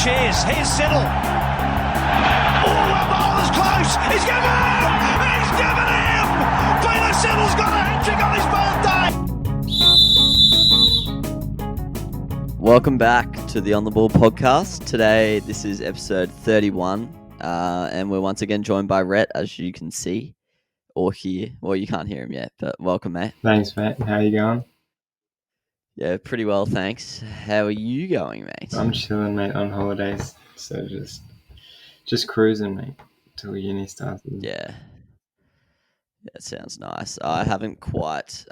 cheers. Here's Siddle. Oh, that ball is close. He's given him. He's given him. Peter Siddle's got a hat-trick on his birthday. Welcome back to the On the Ball podcast. Today, this is episode 31, and we're once again joined by Rhett, as you can see or hear. Well, you can't hear him yet, but welcome, mate. Thanks, mate. How you going? Yeah, pretty well, thanks. How are you going, mate? I'm chilling, mate, on holidays. So just cruising, mate, till uni starts. Yeah, it sounds nice. I haven't quite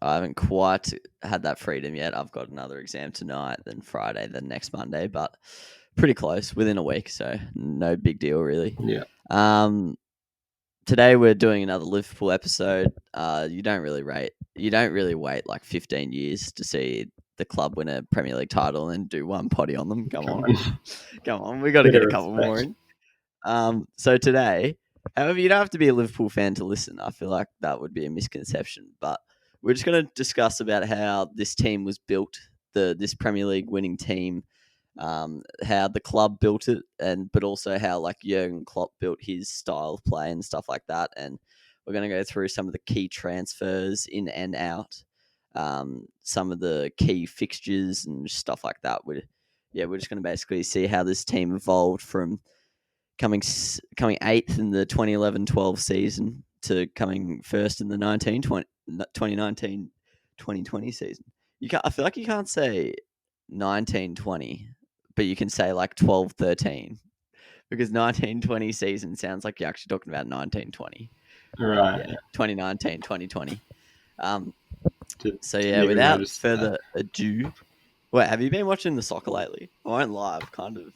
had that freedom yet. I've got another exam tonight, then Friday, then next Monday, but pretty close, within a week, so no big deal, really. Yeah. Today we're doing another Liverpool episode. You don't really wait like 15 years to see the club win a Premier League title and do one potty on them. Come on. We got to get a couple more in. So today, however, you don't have to be a Liverpool fan to listen. I feel like that would be a misconception, but we're just going to discuss about how this team was built, this Premier League winning team, how the club built it, but also how like Jurgen Klopp built his style of play and stuff like that. And we're going to go through some of the key transfers in and out, some of the key fixtures and stuff like that. We're just going to basically see how this team evolved from coming eighth in the 2011-12 season to coming first in the 2019-2020 season. I feel like you can't say 1920, but you can say like 12-13, because 1920 season sounds like you're actually talking about 1920. Right. Yeah, 2019-2020. So Didn't even without notice further ado, wait, have you been watching the soccer lately? I won't lie, I've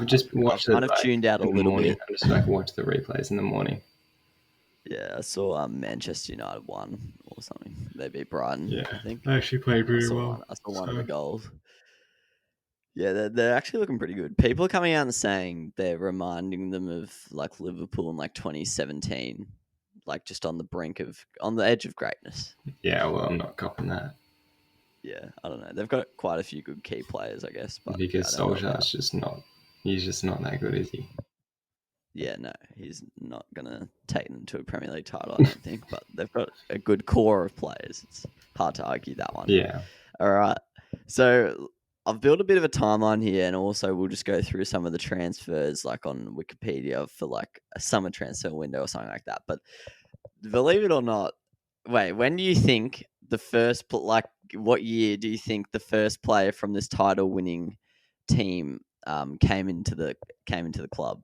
just watched it. Kind of tuned out a little bit. I just like watch the replays in the morning. Yeah, I saw Manchester United won or something. They beat Brighton. Yeah, I think they actually played really well. I saw one of the goals. Yeah, they're actually looking pretty good. People are coming out and saying they're reminding them of like Liverpool in like 2017, like just on the edge of greatness. Yeah, well, I'm not copping that. Yeah, I don't know. They've got quite a few good key players, I guess. But because Solskjaer's he's just not that good, is he? Yeah, no, he's not going to take them to a Premier League title, I don't think. But they've got a good core of players. It's hard to argue that one. Yeah. All right. So I've built a bit of a timeline here, and also we'll just go through some of the transfers, like on Wikipedia for like a summer transfer window or something like that. But believe it or not, wait, when do you think what year do you think the first player from this title-winning team came into the club?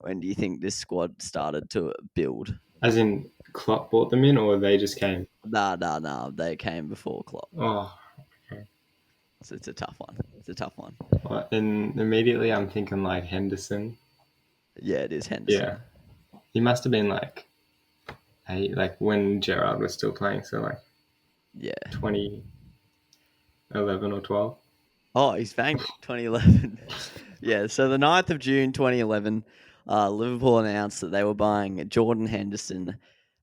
When do you think this squad started to build? As in, Klopp brought them in, or they just came? Nah. They came before Klopp. Oh, okay. So it's a tough one. Well, and immediately I'm thinking like Henderson. Yeah, it is Henderson. Yeah. He must have been like when Gerrard was still playing, so like 2011 or 12. Oh, he's banged it, 2011. Yeah, so the 9th of June 2011, Liverpool announced that they were buying Jordan Henderson,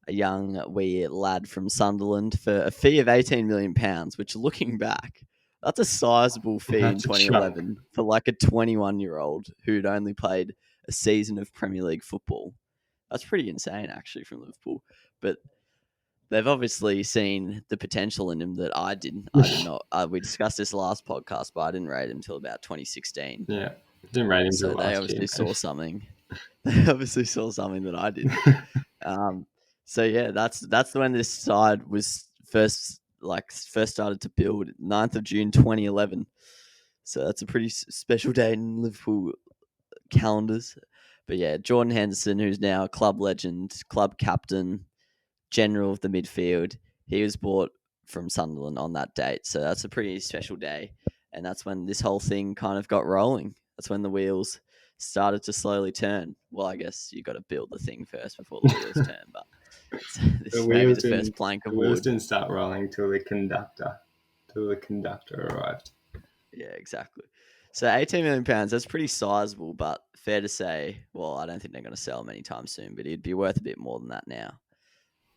a young wee lad from Sunderland, for a fee of £18 million, which, looking back, that's a sizable fee in 2011 for like a 21-year-old who'd only played a season of Premier League football. That's pretty insane, actually, from Liverpool. But they've obviously seen the potential in him that I did not. We discussed this last podcast, but I didn't rate him until about 2016. Yeah, didn't rate him so until they last obviously year. saw something. They obviously saw something that I didn't. So yeah, that's when this side was first started to build. 9th of June 2011. So that's a pretty special day in Liverpool calendars. But yeah, Jordan Henderson, who's now a club legend, club captain, general of the midfield, he was bought from Sunderland on that date. So that's a pretty special day. And that's when this whole thing kind of got rolling. That's when the wheels started to slowly turn. Well, I guess you got to build the thing first before the wheels turn. But this may be the first plank of wood. The wheels didn't start rolling till the conductor arrived. Yeah, exactly. So £18 million, that's pretty sizable, but fair to say, well, I don't think they're going to sell him anytime soon, but he'd be worth a bit more than that now.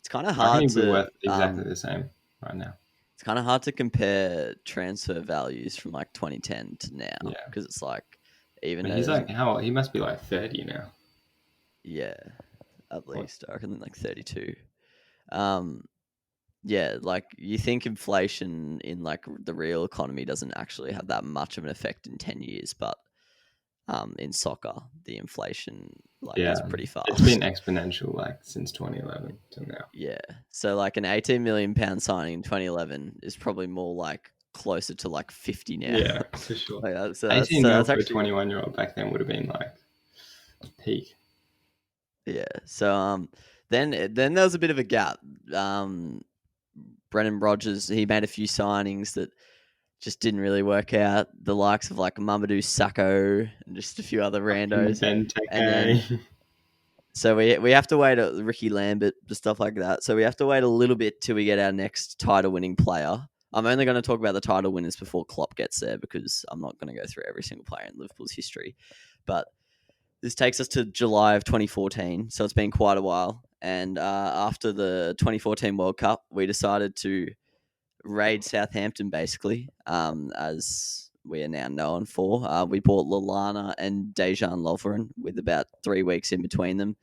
It's kind of hard to... worth exactly the same right now. it's kind of hard to compare transfer values from like 2010 to now Yeah. because it's like even But he's though like how he must be like 30 now. yeah, at least I reckon like 32. Yeah, like you think inflation in like the real economy doesn't actually have that much of an effect in 10 years, but in soccer, the inflation like Yeah, is pretty it's been fast. exponential like since 2011 to now. Yeah. So like an 18 million pound signing in 2011 is probably more like closer to like 50 now. Yeah, for sure. Like, 18 mil that's for a actually 21-year-old back then would have been like peak. yeah. So then there was a bit of a gap. Brendan Rodgers, he made a few signings that just didn't really work out. The likes of like Mamadou Sakho and just a few other Fucking randos. Ben And then Teke. so we have to wait Ricky Lambert, stuff like that. So we have to wait a little bit till we get our next title winning player. I'm only going to talk about the title winners before Klopp gets there because I'm not going to go through every single player in Liverpool's history. But this takes us to July of 2014, so it's been quite a while. And after the 2014 World Cup, we decided to raid Southampton, basically, as we are now known for. We bought Lallana and Dejan Lovren with about 3 weeks in between them.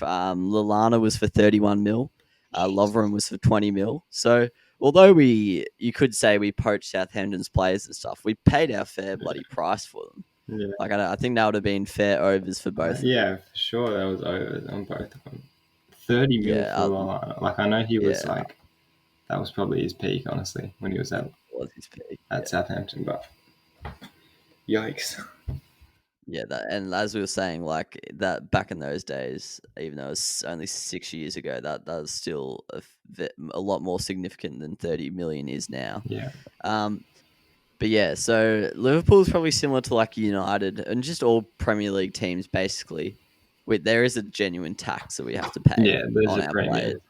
Lallana was for 31 mil. Lovren was for 20 mil. So although you could say we poached Southampton's players and stuff, we paid our fair bloody price for them. Yeah. Like I think that would have been fair overs for both of them. Yeah, for sure. That was over on both of them. 30 mil Yeah, for Lallana. Like I know he was yeah. like that was probably his peak, honestly, when he was Was his pick. at Southampton. But yikes. Yeah, and as we were saying, like that back in those days, even though it's only 6 years ago, that was still a lot more significant than 30 million is now. Yeah. But yeah, so Liverpool's probably similar to like United and just all Premier League teams basically. There is a genuine tax that we have to pay Yeah, there's on a our premium. players.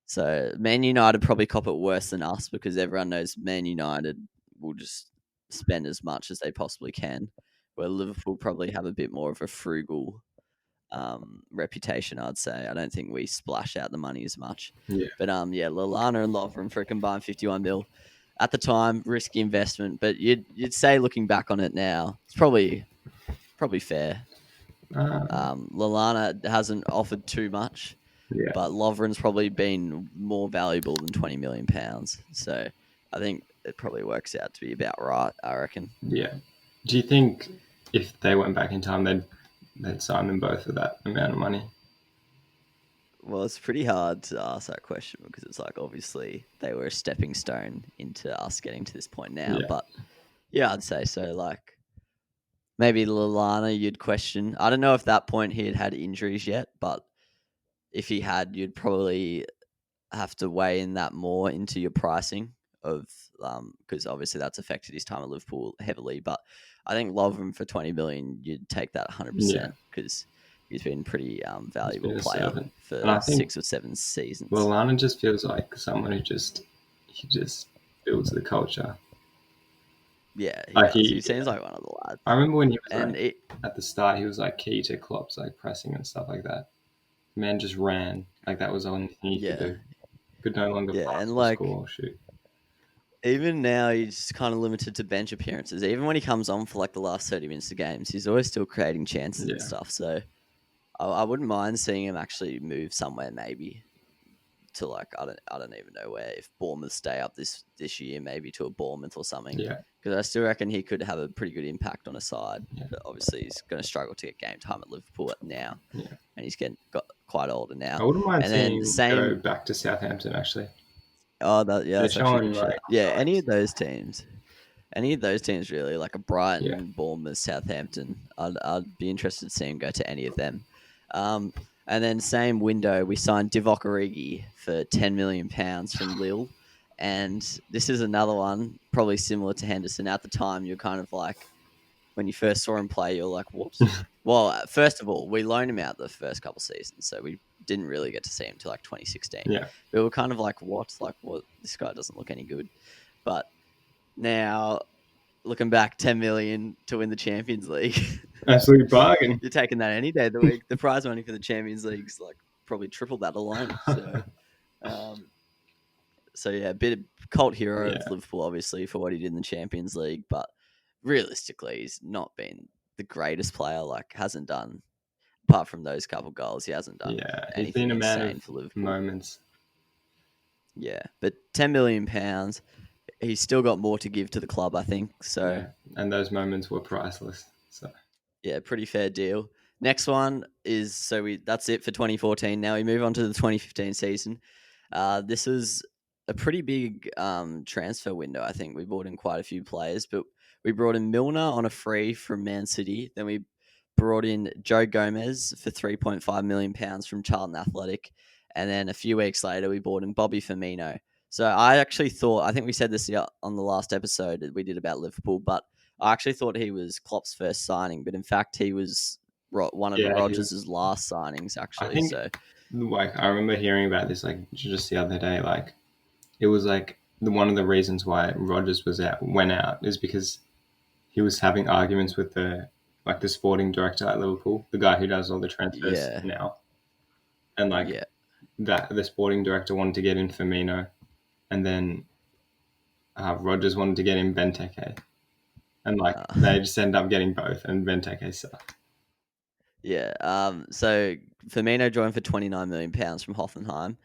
So Man United probably cop it worse than us because everyone knows Man United will just spend as much as they possibly can, where Liverpool probably have a bit more of a frugal reputation, I'd say. I don't think we splash out the money as much. Yeah. But yeah, Lallana and Lovren for a combined 51 mil. At the time, risky investment, but you'd say looking back on it now, it's probably fair. Lallana hasn't offered too much. Yeah. But Lovren's probably been more valuable than £20 million. So I think it probably works out to be about right, I reckon. Yeah. Do you think if they went back in time, they'd sign them both for that amount of money? Well, it's pretty hard to ask that question because it's like obviously they were a stepping stone into us getting to this point now. Yeah. But yeah, I'd say so. Like maybe Lallana, you'd question. I don't know if that point he had injuries yet, but if he had, you'd probably have to weigh in that more into your pricing of because obviously that's affected his time at Liverpool heavily. But I think Lovren for 20 million, you'd take that 100% because he's been a pretty valuable player for 6 or 7 seasons. Well, Lallana just feels like someone who just builds the culture. Yeah, like he seems like one of the lads. I remember when he was at the start, he was like key to Klopp's like pressing and stuff like that. Man just ran like that was the only thing he could do. Could no longer pass and or like score or shoot. Even now, he's kind of limited to bench appearances. Even when he comes on for like the last 30 minutes of games, he's always still creating chances and stuff. So I wouldn't mind seeing him actually move somewhere, maybe to like I don't even know where. If Bournemouth stay up this year, maybe to a Bournemouth or something. Yeah. Because I still reckon he could have a pretty good impact on a side. Yeah. But obviously, he's going to struggle to get game time at Liverpool now. Yeah. And he's got quite older now. I wouldn't mind seeing him go back to Southampton actually. Oh, that's actually like, any of those teams really, like a Brighton, Bournemouth, Southampton. I'd be interested to see him go to any of them. And then same window, we signed Divock Origi for £10 million from Lille. And this is another one, probably similar to Henderson. At the time, you're kind of like, when you first saw him play, you're like, what? Well, first of all, we loaned him out the first couple of seasons, so we didn't really get to see him till like 2016. Yeah. We were kind of like, what? Like, what? This guy doesn't look any good. But now, looking back, 10 million to win the Champions League. Absolute bargain. You're taking that any day of the week. The prize money for the Champions League's like probably triple that alone. So, so yeah, cult hero Yeah. of Liverpool, obviously, for what he did in the Champions League, but realistically, he's not been the greatest player. Like, hasn't done, apart from those couple goals, he hasn't done He's been anything a man insane of for Liverpool. moments. Yeah, but £10 million, he's still got more to give to the club, I think. So Yeah, and those moments were priceless. So yeah, pretty fair deal. Next one is that's it for 2014. Now we move on to the 2015 season. This was a pretty big transfer window. I think we brought in quite a few players, but we brought in Milner on a free from Man City. Then we brought in Joe Gomez for £3.5 million from Charlton Athletic. And then a few weeks later, we brought in Bobby Firmino. So I think we said this on the last episode that we did about Liverpool, but I actually thought he was Klopp's first signing, but in fact, he was one of Rodgers' last signings, actually. I think, like, I remember hearing about this, like, just the other day. Like, it was like one of the reasons why Rodgers went out is because he was having arguments with the sporting director at Liverpool, the guy who does all the transfers now, and that the sporting director wanted to get in Firmino, and then Rodgers wanted to get in Benteke. And they just end up getting both, and Benteke sucked. Yeah. So Firmino joined for £29 million from Hoffenheim.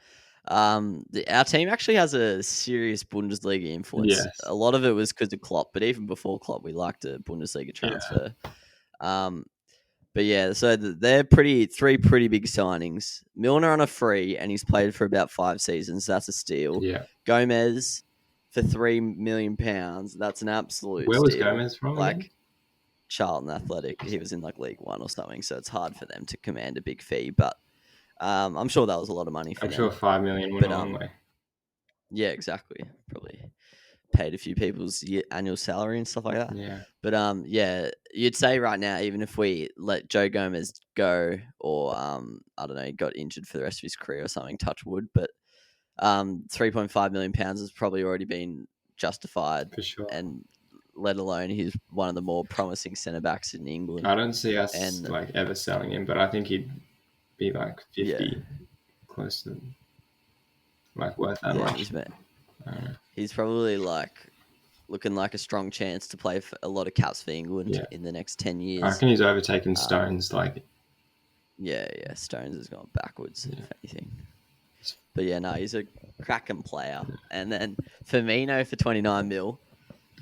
Our team actually has a serious Bundesliga influence. Yes. A lot of it was because of Klopp, but even before Klopp, we liked a Bundesliga transfer. Yeah. But yeah, so they're three pretty big signings. Milner on a free, and he's played for about 5 seasons. That's a steal. Yeah. Gomez for £3 million. That's an absolute Where steal. was Gomez from again? Charlton Athletic. He was in League One or something, so it's hard for them to command a big fee. But I'm sure that was a lot of money for them. I'm sure $5 million went a long way. Yeah, exactly. Probably paid a few people's annual salary and stuff like that. Yeah. But yeah, you'd say right now, even if we let Joe Gomez go, or I don't know, he got injured for the rest of his career or something, touch wood, but £3.5 million has probably already been justified. For sure. And let alone he's one of the more promising centre backs in England. I don't see us ever selling him, but I think he'd be 50, close to worth that much. He's probably looking like a strong chance to play for a lot of caps for England in the next 10 years. I reckon he's overtaken Stones. Yeah, Stones has gone backwards, if anything. But yeah, no, he's a cracking player. And then Firmino for 29 mil.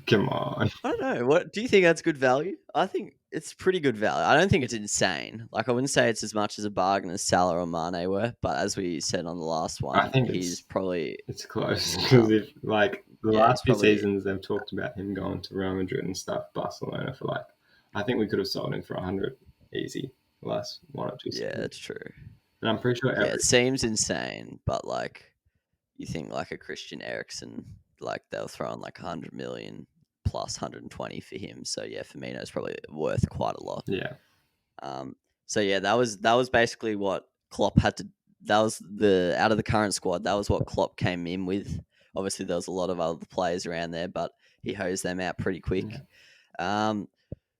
Come on. I don't know. What do you think? That's good value? I think it's pretty good value. I don't think it's insane. I wouldn't say it's as much as a bargain as Salah or Mane were, but as we said on the last one, I think it's close because if the last few seasons they've talked about him going to Real Madrid and stuff, Barcelona for I think we could have sold him for 100 easy the last 1 or 2 seasons. Yeah, that's true. And I'm pretty sure. It seems insane, but you think a Christian Eriksen, they'll throw in 100 million. Plus 120 for him, so yeah, Firmino's probably worth quite a lot. Yeah. So yeah, that was basically what Klopp had to. That was out of the current squad. That was what Klopp came in with. Obviously, there was a lot of other players around there, but he hosed them out pretty quick. Yeah.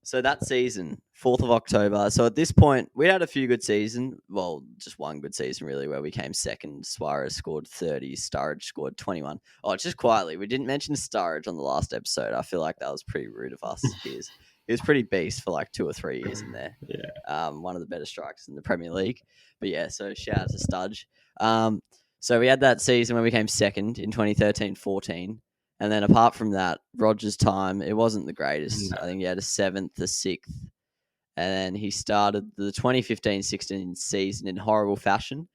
So that season, 4th of October. So at this point, we had a few good seasons. Well, just one good season, really, where we came second. Suarez scored 30. Sturridge scored 21. Oh, just quietly, we didn't mention Sturridge on the last episode. I feel like that was pretty rude of us. He was pretty beast for 2 or 3 years in there. Yeah. One of the better strikers in the Premier League. But yeah, so shout out to Studge. So we had that season when we came second in 2013-14. And then apart from that, Rodgers' time, it wasn't the greatest. No. I think he had a 7th, a 6th. And then he started the 2015-16 season in horrible fashion.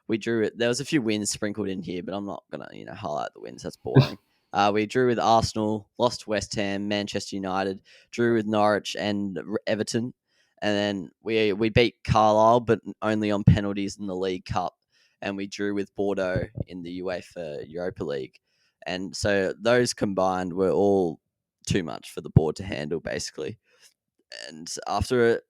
We drew it. There was a few wins sprinkled in here, but I'm not going to highlight the wins. That's boring. We drew with Arsenal, lost to West Ham, Manchester United, drew with Norwich and Everton. And then we beat Carlisle, but only on penalties in the League Cup. And we drew with Bordeaux in the UEFA Europa League. And so those combined were all too much for the board to handle, basically. And after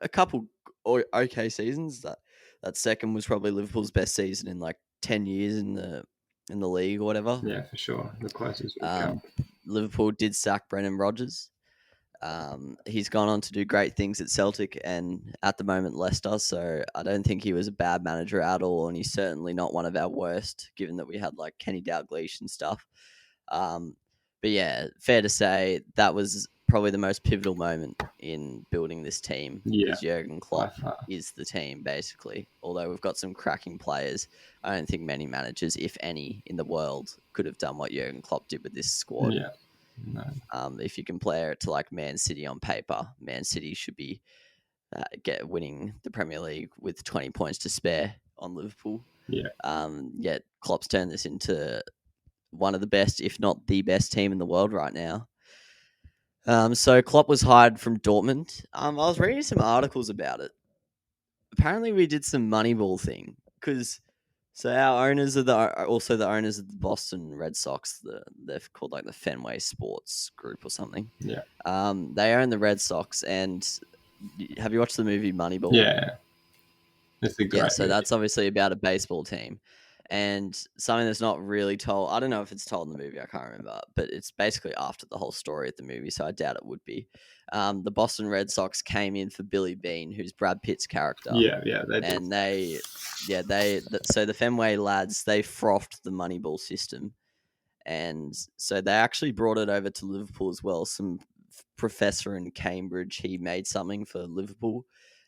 a couple okay seasons, that second was probably Liverpool's best season in 10 years in the league or whatever. Yeah, for sure. The closest we've come. Liverpool did sack Brendan Rodgers. He's gone on to do great things at Celtic and at the moment Leicester, so I don't think he was a bad manager at all, and he's certainly not one of our worst, given that we had Kenny Dalglish and stuff. But yeah, fair to say that was probably the most pivotal moment in building this team Yeah, because Jurgen by Klopp far. is the team basically. Although we've got some cracking players, I don't think many managers, if any, in the world could have done what Jurgen Klopp did with this squad. Yeah, no, If you compare it to like Man City on paper, Man City should be winning the Premier League with 20 points to spare on Liverpool. yeah, Yet Klopp's turned this into one of the best, if not the best team in the world right now. So Klopp was hired from Dortmund. I was reading some articles about it. Apparently, we did some Moneyball thing because our owners are also the owners of the Boston Red Sox. They're called like the Fenway Sports Group or something. yeah, They own the Red Sox, and have you watched the movie Moneyball? yeah. It's a Yeah, great so movie. that's obviously about a baseball team. And something that's not really told, I don't know if it's told in the movie, I can't remember, but it's basically after the whole story of the movie, so I doubt it would be. The Boston Red Sox came in for Billy Bean, who's Brad Pitt's character. Yeah, they did. And so the Fenway lads, they frothed the Moneyball system. And so they actually brought it over to Liverpool as well. Some professor in Cambridge, he made something for Liverpool.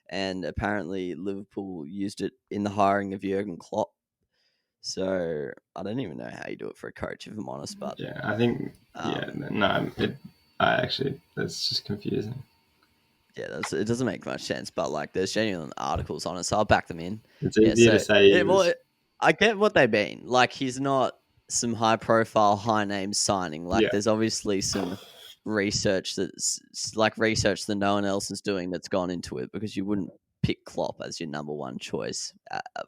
And apparently Liverpool used it in the hiring of Jurgen Klopp. So I don't even know how you do it for a coach, if I'm honest. But Yeah, I think. Yeah, no, I actually, that's just confusing. yeah, it doesn't make much sense. But like, there's genuine articles on it, so I'll back them in. It's easier to say. I get what they mean. Like, he's not some high-profile, high-name signing. Like, Yeah. there's obviously some research that no one else is doing that's gone into it because you wouldn't pick Klopp as your number one choice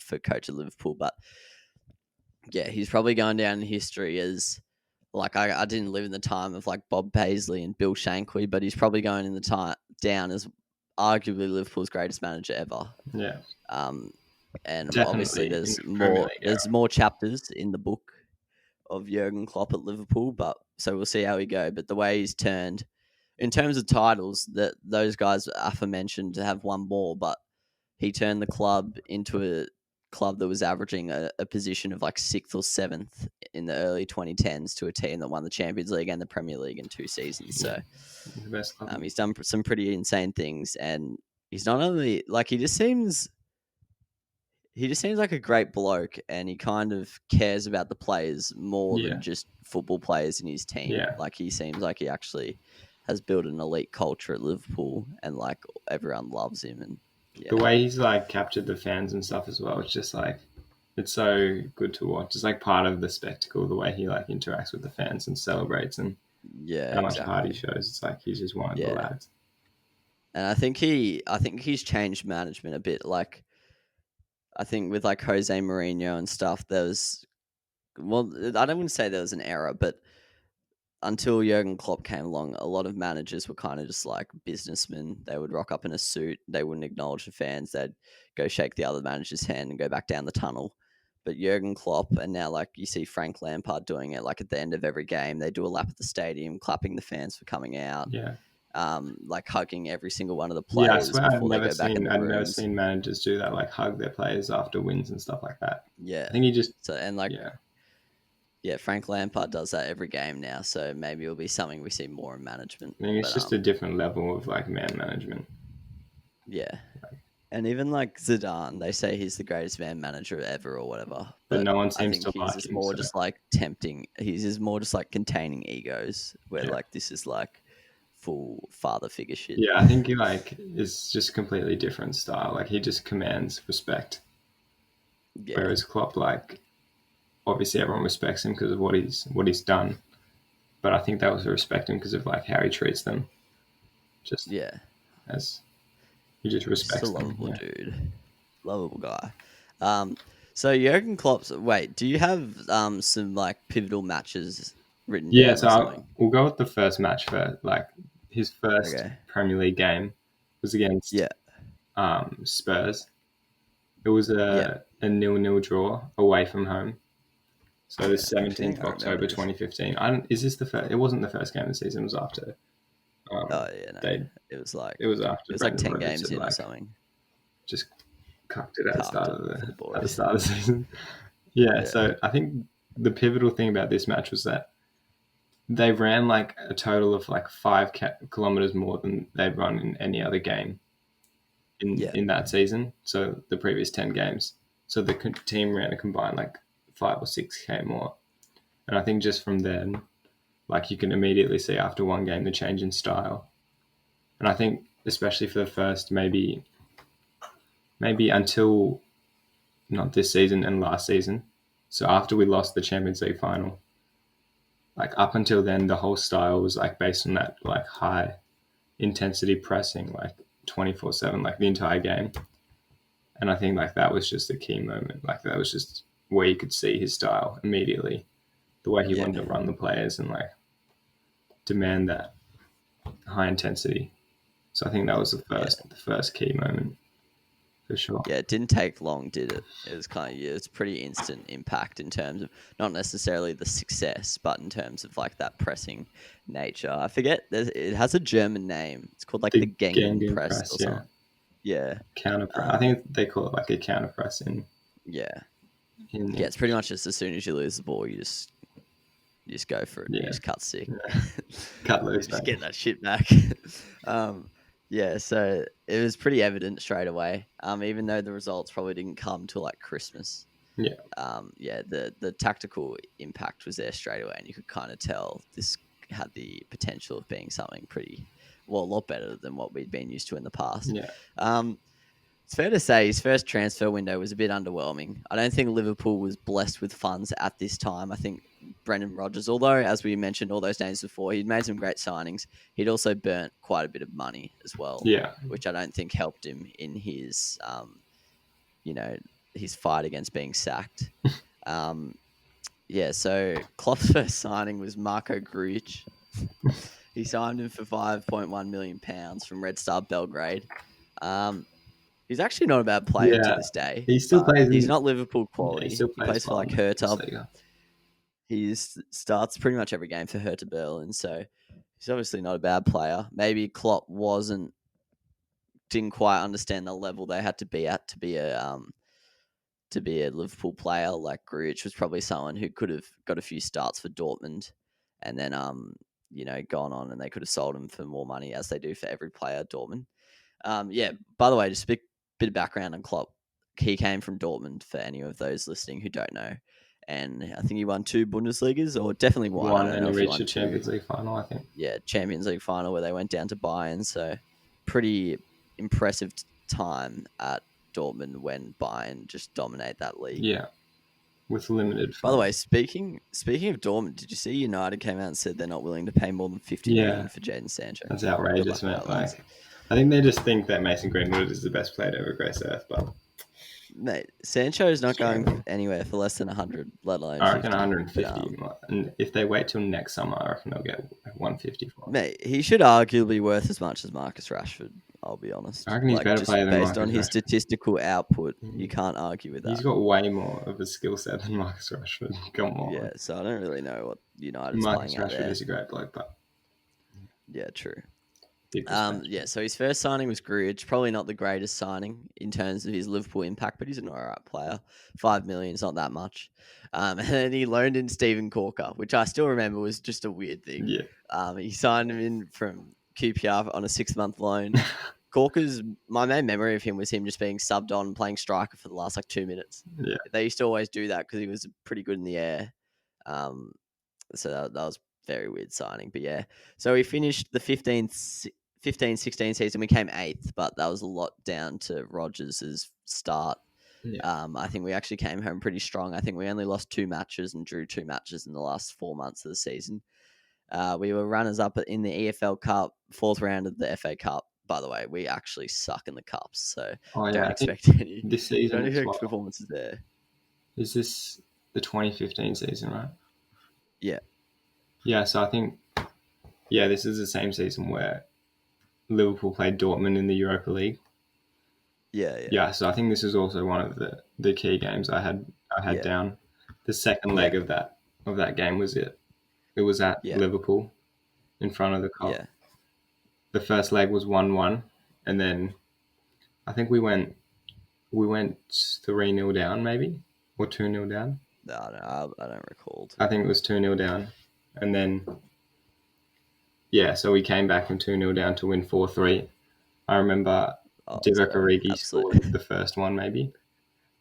for coach of Liverpool. But yeah, he's probably going down in history as like I didn't live in the time of like Bob Paisley and Bill Shankly, but he's probably going in the time down as arguably Liverpool's greatest manager ever. Yeah. And Definitely obviously in there's the Premier League there's era. more chapters in the book of Jurgen Klopp at Liverpool, but so we'll see how he go. But the way he's turned in terms of titles, that those guys aforementioned have won more, but he turned the club into a club that was averaging a position of like 6th or 7th in the early 2010s to a team that won the Champions League and the Premier League in 2 seasons. So The best club. he's done some pretty insane things, and he's not only like he just seems like a great bloke, and he kind of cares about the players more Yeah. than just football players in his team. Yeah. Like, he seems like he actually has built an elite culture at Liverpool, and like everyone loves him. And yeah, The way he's like captured the fans and stuff as well, it's just like it's so good to watch. It's like part of the spectacle, the way he like interacts with the fans and celebrates and yeah, how much exactly. heart he shows. It's like he's just one of the lads. And I think he's changed management a bit. Like, I think with like Jose Mourinho and stuff, I don't want to say there was an error, but until Jurgen Klopp came along, a lot of managers were kind of just like businessmen. They would rock up in a suit. They wouldn't acknowledge the fans. They'd go shake the other manager's hand and go back down the tunnel. But Jurgen Klopp, and now like you see Frank Lampard doing it, like at the end of every game, they do a lap at the stadium, clapping the fans for coming out. Yeah. Like hugging every single one of the Yeah, I players swear before they go back in the I've rooms. never seen managers do that, like hug their players after wins and stuff like that. Yeah, I think he just yeah, Frank Lampard does that every game now, so maybe it'll be something we see more in management. I think it's just a different level of like man management. Yeah. And even like Zidane, they say he's the greatest man manager ever or whatever. But no one seems to he's like just him. more just like tempting. He's just more just like containing egos, where like this is like full father figure shit. Yeah, I think he like is just a completely different style. Like he just commands respect. Yeah. Whereas Klopp, like obviously everyone respects him because of what he's done, but I think they also respect him because of like how he treats them. Just as he just respects Just a them. lovable dude, lovable guy. So Jurgen Klopp's. Wait, do you have some like pivotal matches written down? Yeah, so we'll go with the first match for like his first Premier League game was against Spurs. It was a 0-0 draw away from home. So the 17th of October 2015. Is this the first? It wasn't the first game of the season. It was after. It was like it was after. It was like 10 games in or something. Just cucked it at the start of the season. Yeah, so I think the pivotal thing about this match was that they ran like a total of like 5 kilometers more than they'd run in any other game in that season. So the previous 10 games. So the team ran a combined like 5 or 6K more. And I think just from then, like you can immediately see after one game the change in style. And I think especially for the first maybe until not this season and last season. So after we lost the Champions League final, like up until then, the whole style was like based on that like high intensity pressing, like 24/7, like the entire game. And I think like that was just a key moment. Like that was just where you could see his style immediately, the way he wanted to run the players and like demand that high intensity. So I think that was the first key moment for sure. Yeah, it didn't take long, did it? It was kind of it's pretty instant impact in terms of not necessarily the success, but in terms of like that pressing nature. I forget it has a German name. It's called like the Gengen press or something. Yeah. Counter press. I think they call it like a counter press yeah, it's pretty much just as soon as you lose the ball, you just go for it. You just cut sick. Cut loose. Just get that shit back. Yeah, so it was pretty evident straight away. Even though the results probably didn't come till like Christmas. Yeah. The tactical impact was there straight away, and you could kind of tell this had the potential of being something a lot better than what we'd been used to in the past. Yeah. It's fair to say his first transfer window was a bit underwhelming. I don't think Liverpool was blessed with funds at this time. I think Brendan Rodgers, although, as we mentioned all those names before, he'd made some great signings. He'd also burnt quite a bit of money as well, which I don't think helped him in his, his fight against being sacked. So Klopp's first signing was Marko Grujic. He signed him for £5.1 million from Red Star Belgrade. He's actually not a bad player to this day. He still plays. He's not Liverpool quality. He plays for like Hertha. He starts pretty much every game for Hertha Berlin, so he's obviously not a bad player. Maybe Klopp didn't quite understand the level they had to be at to be a Liverpool player. Like Grujic was probably someone who could have got a few starts for Dortmund, and then gone on, and they could have sold him for more money, as they do for every player at Dortmund. By the way, just a bit of background on Klopp. He came from Dortmund, for any of those listening who don't know. And I think he won 2 Bundesligas, or definitely one. And he reached the Champions League final, I think. Yeah, Champions League final where they went down to Bayern. So pretty impressive time at Dortmund when Bayern just dominate that league. Yeah, with limited funds. By the way, speaking of Dortmund, did you see United came out and said they're not willing to pay more than 50 million for Jadon Sancho? That's outrageous, man. I think they just think that Mason Greenwood is the best player to ever grace Earth, but mate, Sancho is not going anywhere for less than 100, let alone 50. I reckon 150. And if they wait till next summer, I reckon they'll get 150 for him. Mate, he should arguably be worth as much as Marcus Rashford, I'll be honest. I reckon he's better player than Marcus based on his statistical output, you can't argue with that. He's got way more of a skill set than Marcus Rashford. Come on. Yeah, so I don't really know what United's Marcus playing out there. Rashford is a great bloke, but... Yeah, true. So his first signing was Grujic. Probably not the greatest signing in terms of his Liverpool impact, but he's an alright player. 5 million is not that much. And then he loaned in Steven Corker, which I still remember was just a weird thing. Yeah. He signed him in from QPR on a 6-month loan. Corker's, my main memory of him was him just being subbed on and playing striker for the last 2 minutes. Yeah. They used to always do that because he was pretty good in the air. So that was very weird signing. But yeah, so we finished the 15-16 season. We came 8th, but that was a lot down to Rodgers' start. Yeah. I think we actually came home pretty strong. I think we only lost 2 matches and drew 2 matches in the last 4 months of the season. We were runners-up in the EFL Cup, 4th round of the FA Cup. By the way, we actually suck in the cups, so don't expect any. This season, don't expect performances there. Is this the 2015 season, right? Yeah. Yeah, so I think, this is the same season where Liverpool played Dortmund in the Europa League. Yeah, so I think this is also one of the key games I had down. The second leg of that game was it. It was at Liverpool in front of the Kop. Yeah. The first leg was 1-1, and then I think we went 3-0 down, maybe, or 2-0 down. No, I don't recall. I think it was 2-0 down, and then Yeah, so we came back from 2-0 down to win 4-3. I remember Oh, Divock so Origi absolute. scored the first one, maybe. It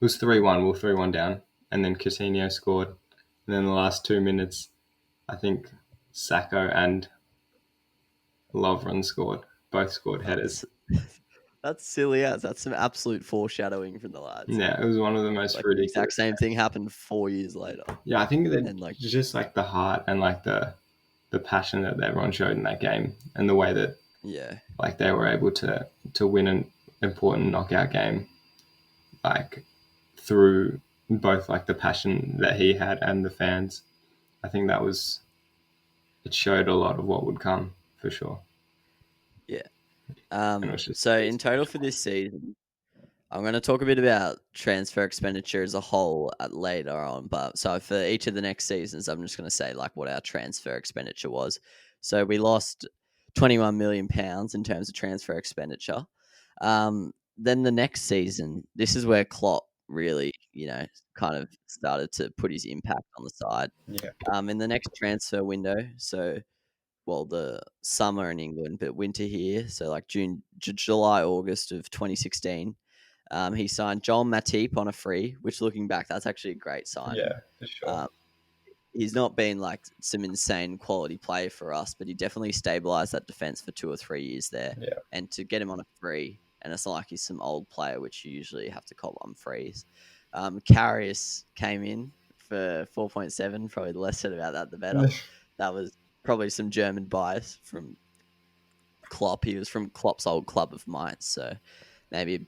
was 3-1. We were 3-1 down. And then Coutinho scored. And then the last 2 minutes, I think Sacco and Lovren scored. Both scored headers. That's silly as. That's some absolute foreshadowing from the lads. Yeah, it was one of the most Like the exact ridiculous same thing games. happened 4 years later. Yeah, I think that And like, just like the heart and like the passion that everyone showed in that game and the way that yeah, like they were able to win an important knockout game like through both like the passion that he had and the fans. I think that was it showed a lot of what would come for sure. yeah. And it was just So in total for this season, I'm going to talk a bit about transfer expenditure as a whole later on. But so for each of the next seasons, I'm just going to say like what our transfer expenditure was. So we lost £21 million in terms of transfer expenditure. Then the next season, this is where Klopp really, kind of started to put his impact on the side. yeah. In the next transfer window, so the summer in England, but winter here. So like July, August of 2016. He signed Joel Matip on a free, which looking back, that's actually a great signing. Yeah, for sure. Um, he's not been like some insane quality play for us, but he definitely stabilized that defense for 2 or 3 years there. Yeah. And to get him on a free, and it's not like he's some old player, which you usually have to call on frees. Karius came in for 4.7. Probably the less said about that, the better. That was probably some German bias from Klopp. He was from Klopp's old club of Mainz, so maybe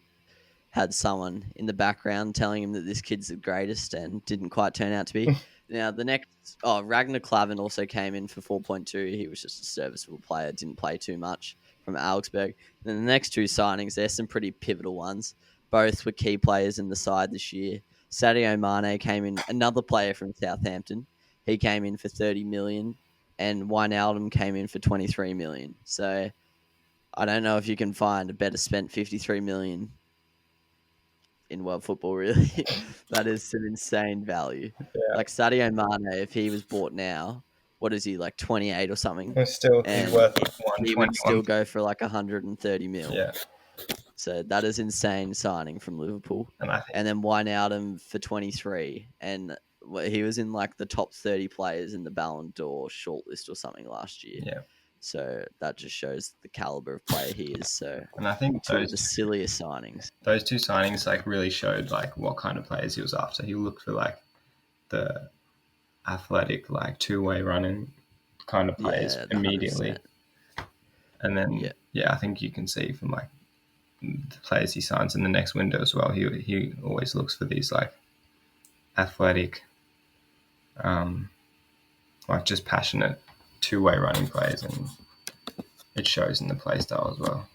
had someone in the background telling him that this kid's the greatest and didn't quite turn out to be. Now, the next, Ragnar Klavan also came in for 4.2. He was just a serviceable player, didn't play too much from Augsburg. And then the next two signings, there's some pretty pivotal ones. Both were key players in the side this year. Sadio Mane came in, another player from Southampton. He came in for 30 million, and Wijnaldum came in for 23 million. So I don't know if you can find a better spent 53 million in world football, really. That is some insane value. Yeah. Like Sadio Mane, if he was bought now, what is he, like 28 or something? It's still And worth he, like he 120. would still go for like 130 mil. Yeah. So that is insane signing from Liverpool. And I think And then Wijnaldum for 23. And he was in like the top 30 players in the Ballon d'Or shortlist or something last year. yeah. So that just shows the caliber of player he is. So And I think two of the silliest signings. those two signings like really showed like what kind of players he was after. He looked for like the athletic, like two-way running kind of players Yeah, immediately. 100%. And then I think you can see from like the players he signs in the next window as well. He always looks for these like athletic, like just passionate two-way running players, and it shows in the play style as well.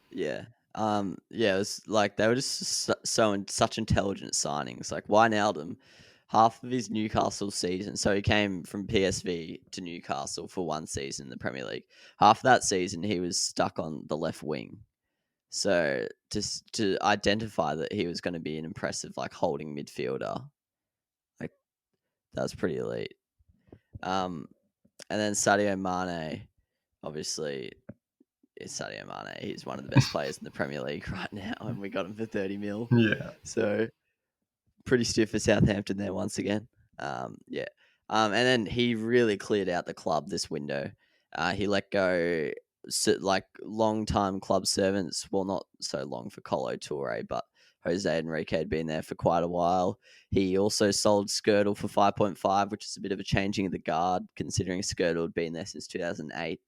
Yeah. It was like they were just such intelligent signings. Like Wijnaldum, half of his Newcastle season, so he came from PSV to Newcastle for one season in the Premier League. Half of that season, he was stuck on the left wing. So to identify that he was going to be an impressive like holding midfielder, like that was pretty elite. And then Sadio Mane, obviously. Is Sadio Mane. He's one of the best players in the Premier League right now, and we got him for 30 mil. Yeah. So pretty stiff for Southampton there once again. And then he really cleared out the club this window. He let go like long-time club servants. Well, not so long for Colo Toure, but Jose Enrique had been there for quite a while. He also sold Skirtle for 5.5, which is a bit of a changing of the guard, considering Skirtle had been there since 2008.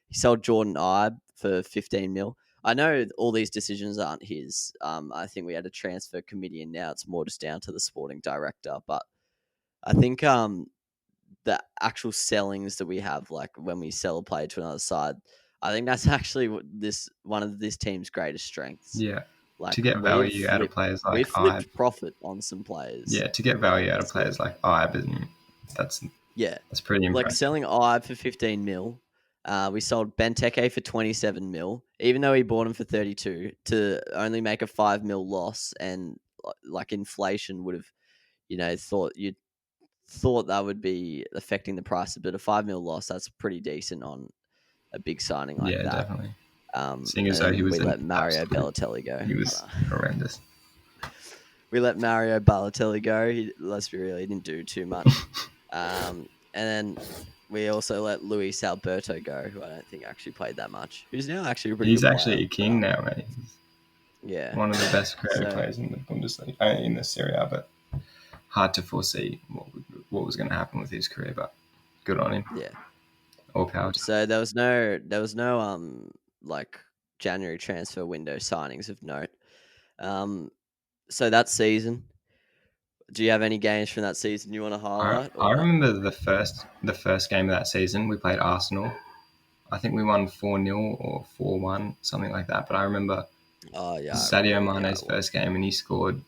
He sold Jordan Ibe for 15 mil. I know all these decisions aren't his. I think we had a transfer committee, and now it's more just down to the sporting director. But I think the actual sellings that we have, like when we sell a player to another side, I think that's actually one of this team's greatest strengths. Yeah. Like to get value out of players like we flipped Ibe. profit on some players. Yeah, to get value out of players like Ibe, that's pretty impressive. Like selling Ibe for 15 mil. We sold Benteke for 27 mil, even though he bought him for 32, to only make a 5 mil loss. And like inflation would have, thought that would be affecting the price a bit. A 5 mil loss, that's pretty decent on a big signing like Yeah, that. definitely. Seeing as though And he was we an let Mario absolute- Balotelli go. He was horrendous. We let Mario Balotelli go. Let's be real, he didn't do too much. And then we also let Luis Alberto go, who I don't think actually played that much. Who's now actually a pretty He's good actually player. a king now, mate. He's Yeah. one of the best creative So- players in the Bundesliga, in the Serie A, but hard to foresee what was going to happen with his career, but good on him. Yeah. All power to So there was no like January transfer window signings of note. So that season, do you have any games from that season you want to highlight? I remember the first game of that season. We played Arsenal. I think we won 4-0 or 4-1, something like that. But I remember Oh yeah, Sadio Mane's first game, and he scored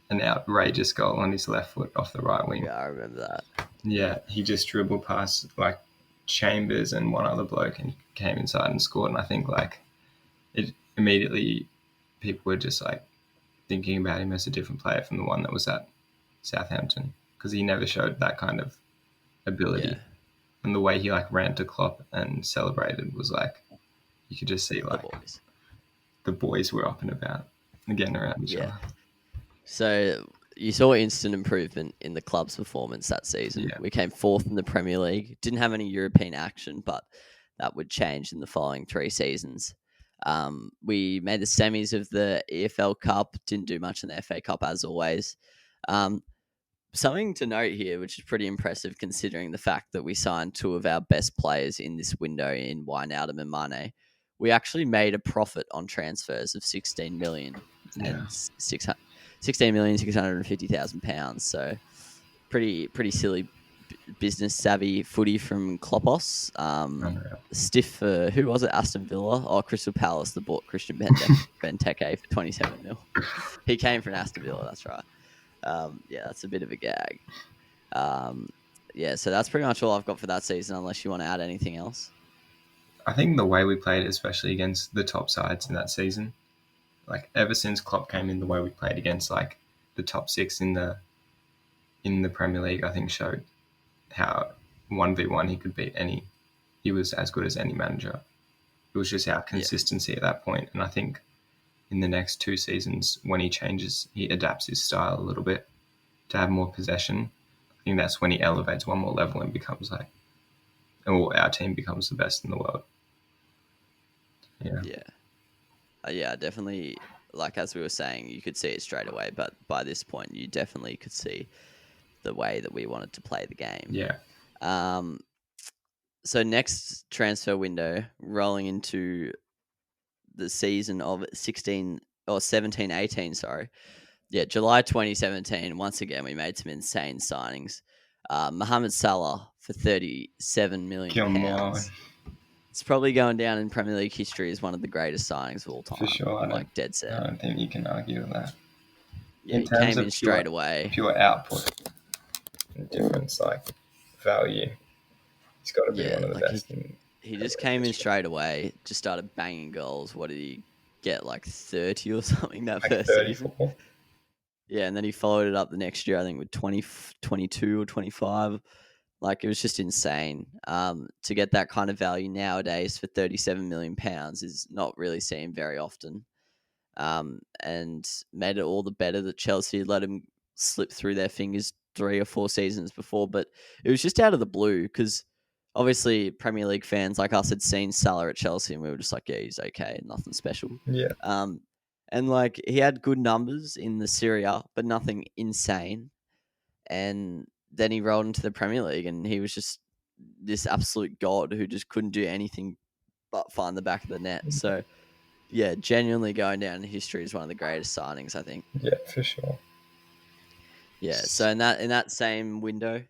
an outrageous goal on his left foot off the right wing. Yeah, I remember that. Yeah, he just dribbled past like Chambers and one other bloke and came inside and scored. And I think like it immediately people were just like thinking about him as a different player from the one that was at Southampton, because he never showed that kind of ability. Yeah. And the way he like ran to Klopp and celebrated was like, you could just see like the boys were up and about and getting around each other. So you saw instant improvement in the club's performance that season. Yeah. We came fourth in the Premier League. Didn't have any European action, but that would change in the following 3 seasons. We made the semis of the EFL Cup. Didn't do much in the FA Cup as always. Something to note here, which is pretty impressive considering the fact that we signed 2 of our best players in this window in Wijnaldum and Mane. We actually made a profit on transfers of 16 million and 16,650,000 pounds. So pretty silly business savvy footy from Kloppos. Stiff for who was it? Aston Villa or Crystal Palace that bought Christian Benteke for 27 mil. He came from Aston Villa. That's right. Yeah, that's a bit of a gag. Yeah, so that's pretty much all I've got for that season. Unless you want to add anything else. I think the way we played, especially against the top sides in that season, like ever since Klopp came in, the way we played against like the top 6 in the Premier League, I think showed how 1v1 he could beat any. He was as good as any manager. It was just our consistency at that point, and I think in the next 2 seasons, when he changes, he adapts his style a little bit to have more possession. I think that's when he elevates one more level and becomes like, or our team becomes the best in the world. Yeah, definitely. Like as we were saying, you could see it straight away, but by this point, you definitely could see the way that we wanted to play the game. Yeah. So next transfer window, rolling into the season of 17-18, sorry. Yeah, July 2017. Once again, we made some insane signings. Mohamed Salah for 37 million pounds. It's probably going down in Premier League history as one of the greatest signings of all time. For sure. Like dead set. I don't think you can argue with that. Yeah, he came in straight away. Pure output and difference, like value. He's got to be one of the best. He just came in straight away, just started banging goals. What did he get, like 30 or something that like first 34. Season? Yeah, and then he followed it up the next year, I think, with 22 or 25. Like, it was just insane. To get that kind of value nowadays for 37 million pounds is not really seen very often. And made it all the better that Chelsea let him slip through their fingers 3 or 4 seasons before. But it was just out of the blue because obviously Premier League fans like us had seen Salah at Chelsea and we were just like, yeah, he's okay, nothing special. Yeah. And like he had good numbers in the Serie A, but nothing insane. And then he rolled into the Premier League and he was just this absolute god who just couldn't do anything but find the back of the net. So yeah, genuinely going down in history as one of the greatest signings, I think. Yeah, for sure. Yeah. So in that same window,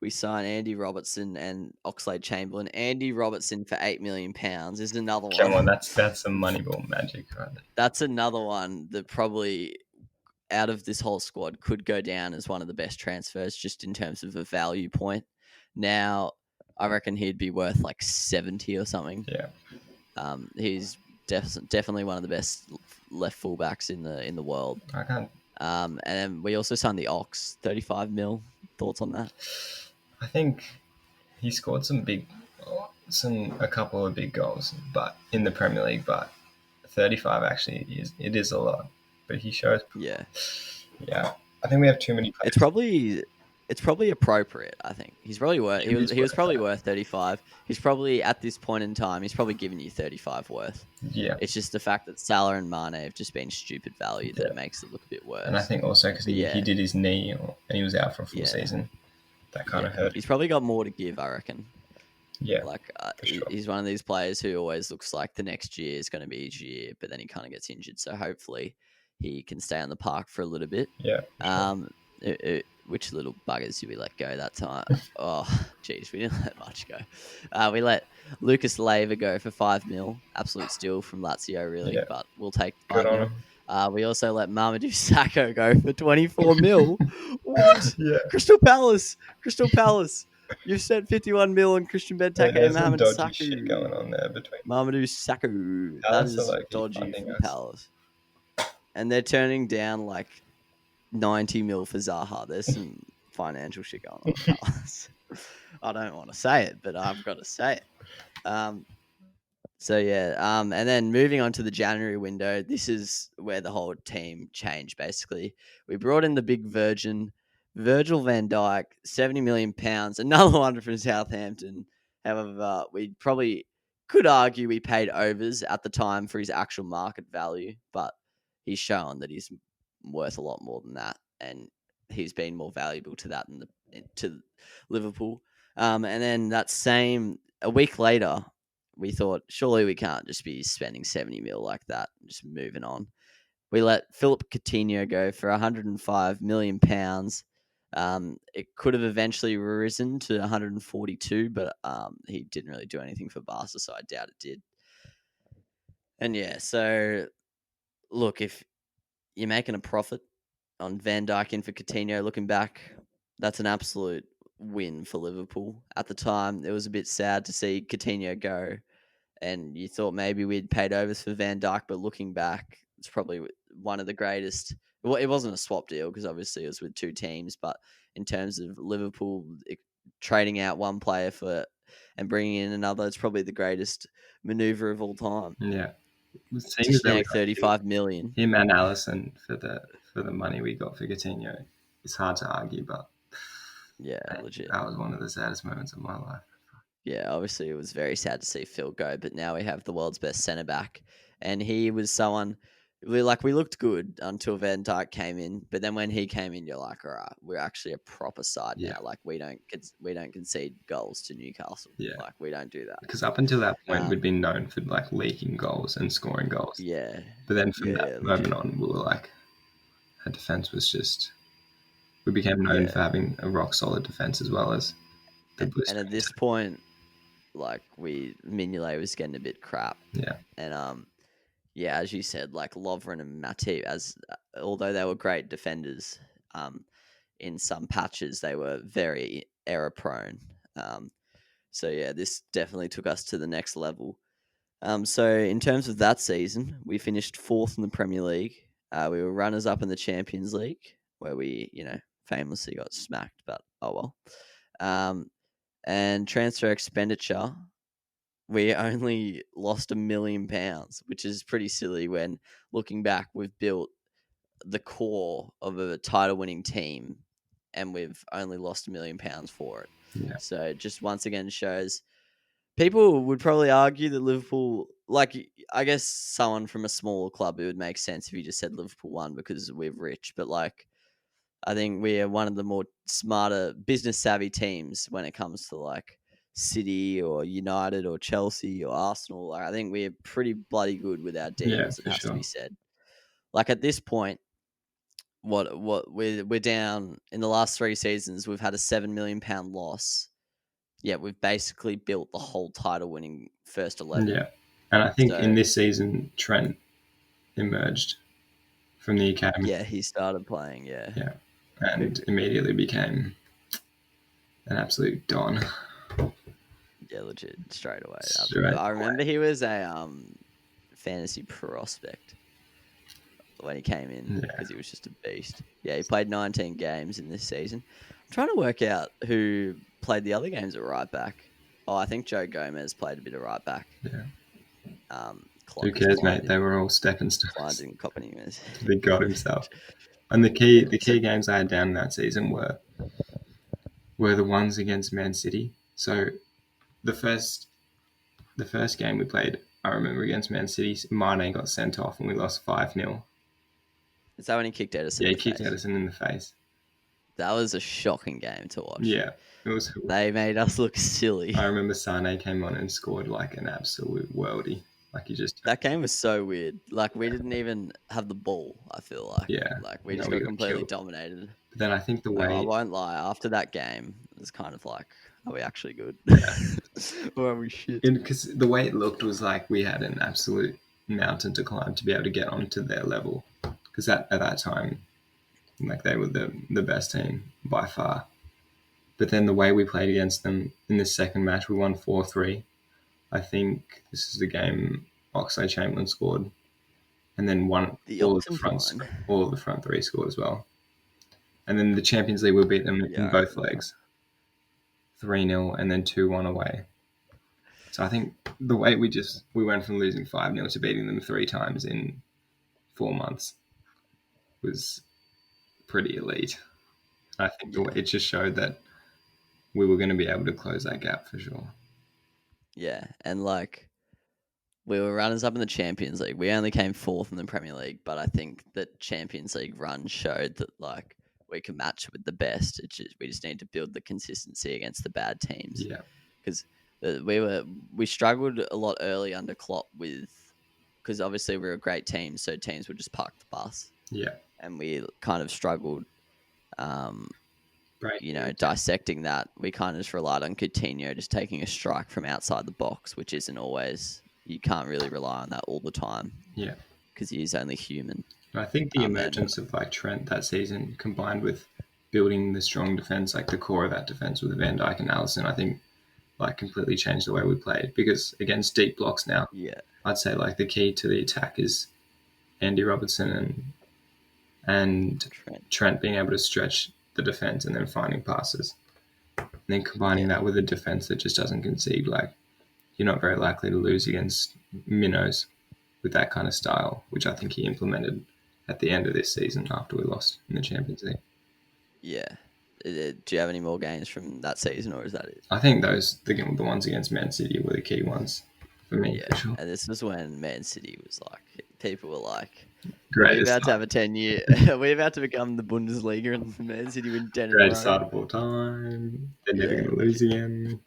we signed Andy Robertson and Oxlade-Chamberlain. Andy Robertson for £8 million is another one. Come on, that's some Moneyball magic, right? That's another one that probably out of this whole squad could go down as one of the best transfers just in terms of a value point. Now, I reckon he'd be worth like 70 or something. Yeah. He's definitely one of the best left fullbacks in the world. I can't. And then we also signed the Ox, 35 mil. Thoughts on that? I think he scored some big a couple of big goals, but in the Premier League. But 35 actually is a lot. But he shows. Yeah. Yeah, I think we have too many players. It's probably appropriate. I think he's probably worth. He was probably that. worth 35. He's probably at this point in time. He's probably giving you 35 worth. Yeah, It's just the fact that Salah and Mane have just been stupid value that it makes it look a bit worse. and I think also because he did his knee and he was out for a full Yeah. season, that kind of hurt. He's probably got more to give, I reckon. Yeah, Like sure. he's one of these players who always looks like the next year is going to be his year, but then he kind of gets injured. So hopefully he can stay on the park for a little bit. Yeah. Which little buggers did we let go that time? Oh, geez, we didn't let much go. We let Lucas Leiva go for 5 mil. Absolute steal from Lazio, really, but we'll take 5 mil. We also let Mamadou Sakho go for 24 mil. What? Yeah. Crystal Palace. You've spent 51 mil on Christian Benteke and Mohamed Dodgy shit going on there between Mamadou Sakho. That is dodgy from Palace. And they're turning down like 90 mil for Zaha. There's some financial shit going on with Palace. I don't want to say it, but I've got to say it. And then moving on to the January window, this is where the whole team changed, basically. We brought in the big Virgil van Dijk, £70 million, another one from Southampton. However, we probably could argue we paid overs at the time for his actual market value, but he's shown that he's worth a lot more than that, and he's been more valuable to that than to Liverpool. And then a week later, we thought surely we can't just be spending 70 mil like that, just moving on. We let Philip Coutinho go for £105 million. It could have eventually risen to 142, but he didn't really do anything for Barca, so I doubt it did. And so look, if you're making a profit on Van Dijk in for Coutinho, looking back, that's an absolute win for Liverpool. At the time, it was a bit sad to see Coutinho go, and you thought maybe we'd paid overs for Van Dijk, but looking back, it's probably one of the greatest. Well, it wasn't a swap deal because obviously it was with two teams, but in terms of Liverpool trading out one player and bringing in another, it's probably the greatest maneuver of all time. Yeah. To snag 35 million. Him and Alisson for the money we got for Coutinho. It's hard to argue, but legit. That was one of the saddest moments of my life. Yeah, obviously it was very sad to see Phil go, but now we have the world's best centre back, and he was someone we looked good until Van Dijk came in, but then when he came in, you're like, all right, we're actually a proper side now. Like we don't concede goals to Newcastle. Yeah, like we don't do that. Because up until that point, we'd been known for like leaking goals and scoring goals. Yeah, but then from that moment on, we were like, our defense was just. We became known for having a rock solid defense as well as the Blue. And at this point, like Mignolet was getting a bit crap. Yeah, and as you said, like Lovren and Matip, although they were great defenders, in some patches they were very error prone. This definitely took us to the next level. So in terms of that season, we finished 4th in the Premier League. We were runners up in the Champions League, where we, famously got smacked, but oh well. And transfer expenditure, we only lost £1 million, which is pretty silly when looking back, we've built the core of a title-winning team and we've only lost £1 million for it. Yeah. So it just once again shows people would probably argue that Liverpool, like I guess someone from a smaller club, it would make sense if you just said Liverpool won because we're rich, but like I think we are one of the more smarter business savvy teams when it comes to like City or United or Chelsea or Arsenal. Like, I think we're pretty bloody good with our deals. It has to be said. Like at this point, what we're down in the last 3 seasons. We've had a £7 million loss. Yeah, we've basically built the whole title-winning first 11. Yeah, and I think in this season, Trent emerged from the academy. Yeah, he started playing. Yeah, and immediately became an absolute don. Yeah, legit, straight away. I remember he was a fantasy prospect when he came in because he was just a beast. Yeah, he played 19 games in this season. I'm trying to work out who played the other games at right back. Oh, I think Joe Gomez played a bit of right back. Yeah. Clark Who cares, Klein mate? They were all stepping Klein stones didn't copy him. to the god himself. And the key games I had down that season were the ones against Man City. So the first game we played, I remember against Man City, Mane got sent off and we lost 5-0. Is that when he kicked Edison Yeah, in he the kicked face? Edison in the face. That was a shocking game to watch. Yeah, it was. They made us look silly. I remember Sane came on and scored like an absolute worldie. Like he just. That game was so weird. Like we didn't even have the ball. I feel like. Yeah. Like we No, just we got got completely killed. dominated. But then I think the Like, I way. won't lie. After that game, it was kind of like, are we actually good? Yeah. Or are we shit? Because the way it looked was like we had an absolute mountain to climb to be able to get onto their level. Because at that time, like they were the best team by far. But then the way we played against them in the second match, we won 4-3. I think this is the game Oxlade-Chamberlain scored, and then The all of the front three scored as well. And then the Champions League, we beat them in both legs, 3-0 and then 2-1 away. So I think the way we went from losing 5-0 to beating them 3 times in 4 months was pretty elite. I think it just showed that we were going to be able to close that gap for sure. Yeah, and like we were runners up in the Champions League. We only came 4th in the Premier League, but I think that Champions League run showed that like we can match with the best. We just need to build the consistency against the bad teams. Yeah, because we struggled a lot early under Klopp because obviously we were a great team, so teams would just park the bus. Yeah, and we kind of struggled. Dissecting that, we kind of just relied on Coutinho just taking a strike from outside the box, which isn't always, you can't really rely on that all the time. Yeah. Because he is only human. I think the emergence of like Trent that season combined with building the strong defense, like the core of that defense with Van Dijk and Alisson, I think like completely changed the way we played. Because against deep blocks now, I'd say like the key to the attack is Andy Robertson and Trent being able to stretch the defense and then finding passes. And then combining that with a defense that just doesn't concede, like you're not very likely to lose against minnows with that kind of style, which I think he implemented at the end of this season after we lost in the Champions League. Yeah. Do you have any more games from that season, or is that it? I think the ones against Man City were the key ones for me, for sure. And this was when Man City was like, people were like, Greatest we're about to have a 10-year. We're about to become the Bundesliga, and Man City win 10 greatest start of all time. They're never going to lose again.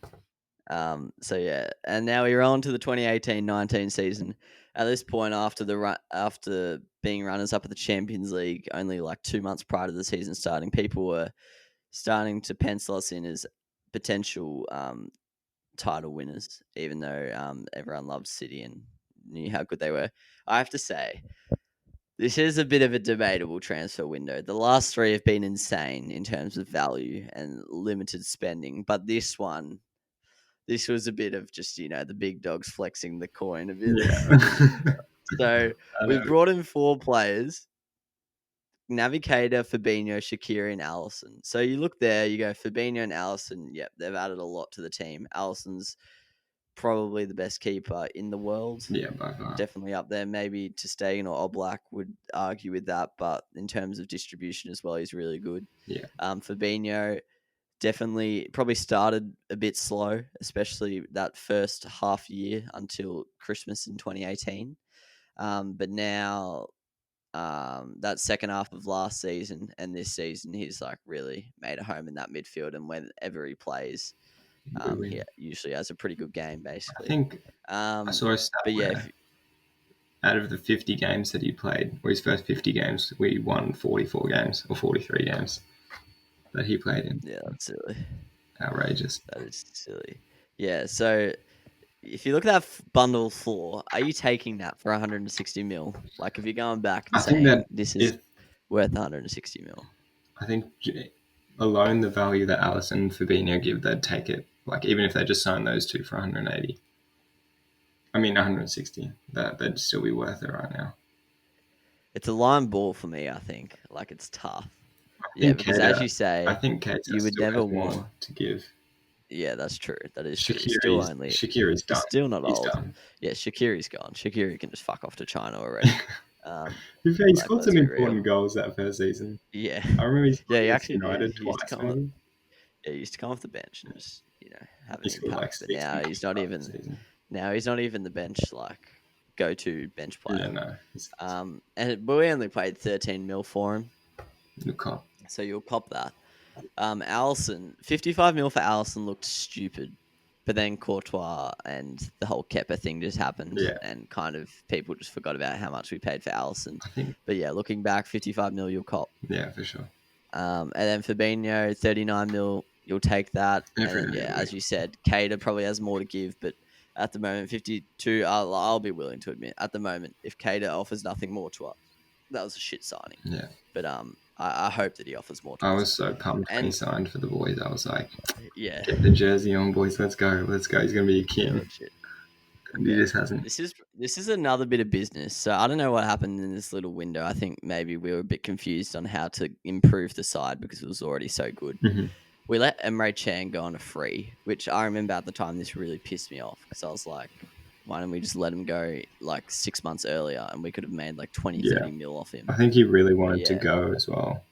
And now we're on to the 2018-19 season. At this point, after being runners up at the Champions League, only like 2 months prior to the season starting, people were starting to pencil us in as potential title winners, even though everyone loved City and knew how good they were. I have to say, this is a bit of a debatable transfer window. The last 3 have been insane in terms of value and limited spending, but this was a bit of just, the big dogs flexing the coin a bit. Yeah. So we've brought in 4 players: Navigator, Fabinho, Shaqiri, and Alisson. So you look there, you go Fabinho and Alisson. Yep, they've added a lot to the team. Alisson's probably the best keeper in the world. Yeah, by far. Definitely up there. Maybe Ter Stegen or Oblak would argue with that, but in terms of distribution as well, he's really good. Yeah. Fabinho definitely probably started a bit slow, especially that first half year until Christmas in 2018. But now that second half of last season and this season, he's like really made a home in that midfield, and whenever he plays, he usually has a pretty good game, basically. I think I saw a stat where out of the 50 games that he played, or his first 50 games, we won 44 games or 43 games that he played in. Yeah, that's silly. Outrageous. That is silly. Yeah, so if you look at that bundle 4, are you taking that for 160 mil? Like, if you're going back and saying that this is worth 160 mil? I think alone the value that Alisson and Fabinho give, they'd take it. Like, even if they just signed those 2 for 180. I mean, 160. That'd still be worth it right now. It's a line ball for me, I think. Like, it's tough. Yeah, because as you say, I think Keita you would never want to give. Yeah, that's true. That is true. He's still only. Shaqiri's He's done. still not He's old. done. Yeah, Shaqiri's gone. Shaqiri can just fuck off to China already. He Like, scored let's some be important real. goals that first season. Yeah, I remember he yeah, scored he against actually did. United He used to twice, come. maybe. Yeah, he used to come off the bench and just have He an scored like impact. But 60 now goals he's not that even. season. Now he's not even the bench go-to bench Yeah, player. no. But we only paid 13 mil for him, Look up. so you'll cop that. Allison, 55 mil for Allison looked stupid, but then Courtois and the whole Kepa thing just happened, Yeah. and kind of people just forgot about how much we paid for Allison. I think. But yeah, looking back, 55 mil you'll cop. Yeah, for sure. And then Fabinho, 39 mil, you'll take that. Every And then, day, yeah, really. as you said, Cater probably has more to give, but at the moment, 52, I'll be willing to admit, at the moment, if Cater offers nothing more to us, that was a shit signing. Yeah. But I hope that he offers more to I us. was so pumped when he And signed for the boys. I was like, yeah, get the jersey on, boys. Let's go. Let's go. He's going to be a yeah, king. legit. And he just hasn't. This is another bit of business. So I don't know what happened in this little window. I think maybe we were a bit confused on how to improve the side because it was already so good. Mhm. We let Emre Can go on a free, which I remember at the time this really pissed me off because I was like, why don't we just let him go like 6 months earlier and we could have made like 20, 30 mil off him. I think he really wanted to go as well.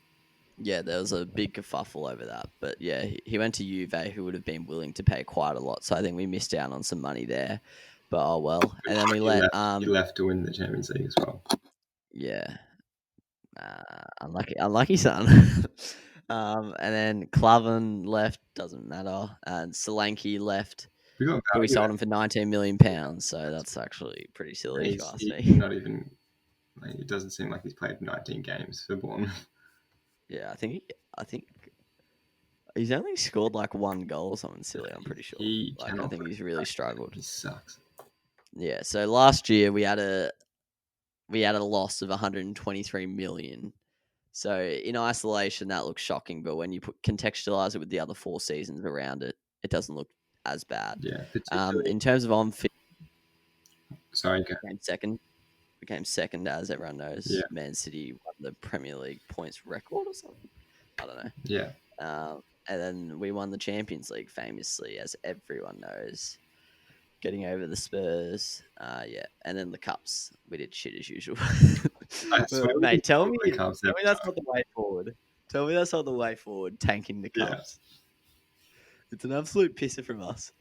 Yeah, there was a big kerfuffle over that. But yeah, he went to Juve, who would have been willing to pay quite a lot. So I think we missed out on some money there. But oh well. And then we He left to win the Champions League as well. Yeah. Unlucky son. And then Clavan left, doesn't matter. And Solanke left. We got But we value sold there. him for £19 million, so that's actually pretty silly if you ask He's me. not even. Like, it doesn't seem like he's played 19 games for Bournemouth. Yeah, I think he's only scored like one goal or something silly, I'm pretty sure. I think he's really struggled. He sucks. Yeah, so last year we had a loss of 123 million. So in isolation, that looks shocking, but when you contextualize it with the other 4 seasons around it, it doesn't look as bad. Yeah, particularly. In terms of on-field, Sorry, go. became second, as everyone knows. Yeah. Man City won the Premier League points record or something. I don't know. Yeah. And then we won the Champions League famously, as everyone knows, getting over the Spurs. Yeah, and then the cups, we did shit as usual. I swear we Mate, tell won me the cups every that's time. not the way forward. Tell me that's not the way forward. Tanking the Yeah. cups. It's an absolute pisser from us.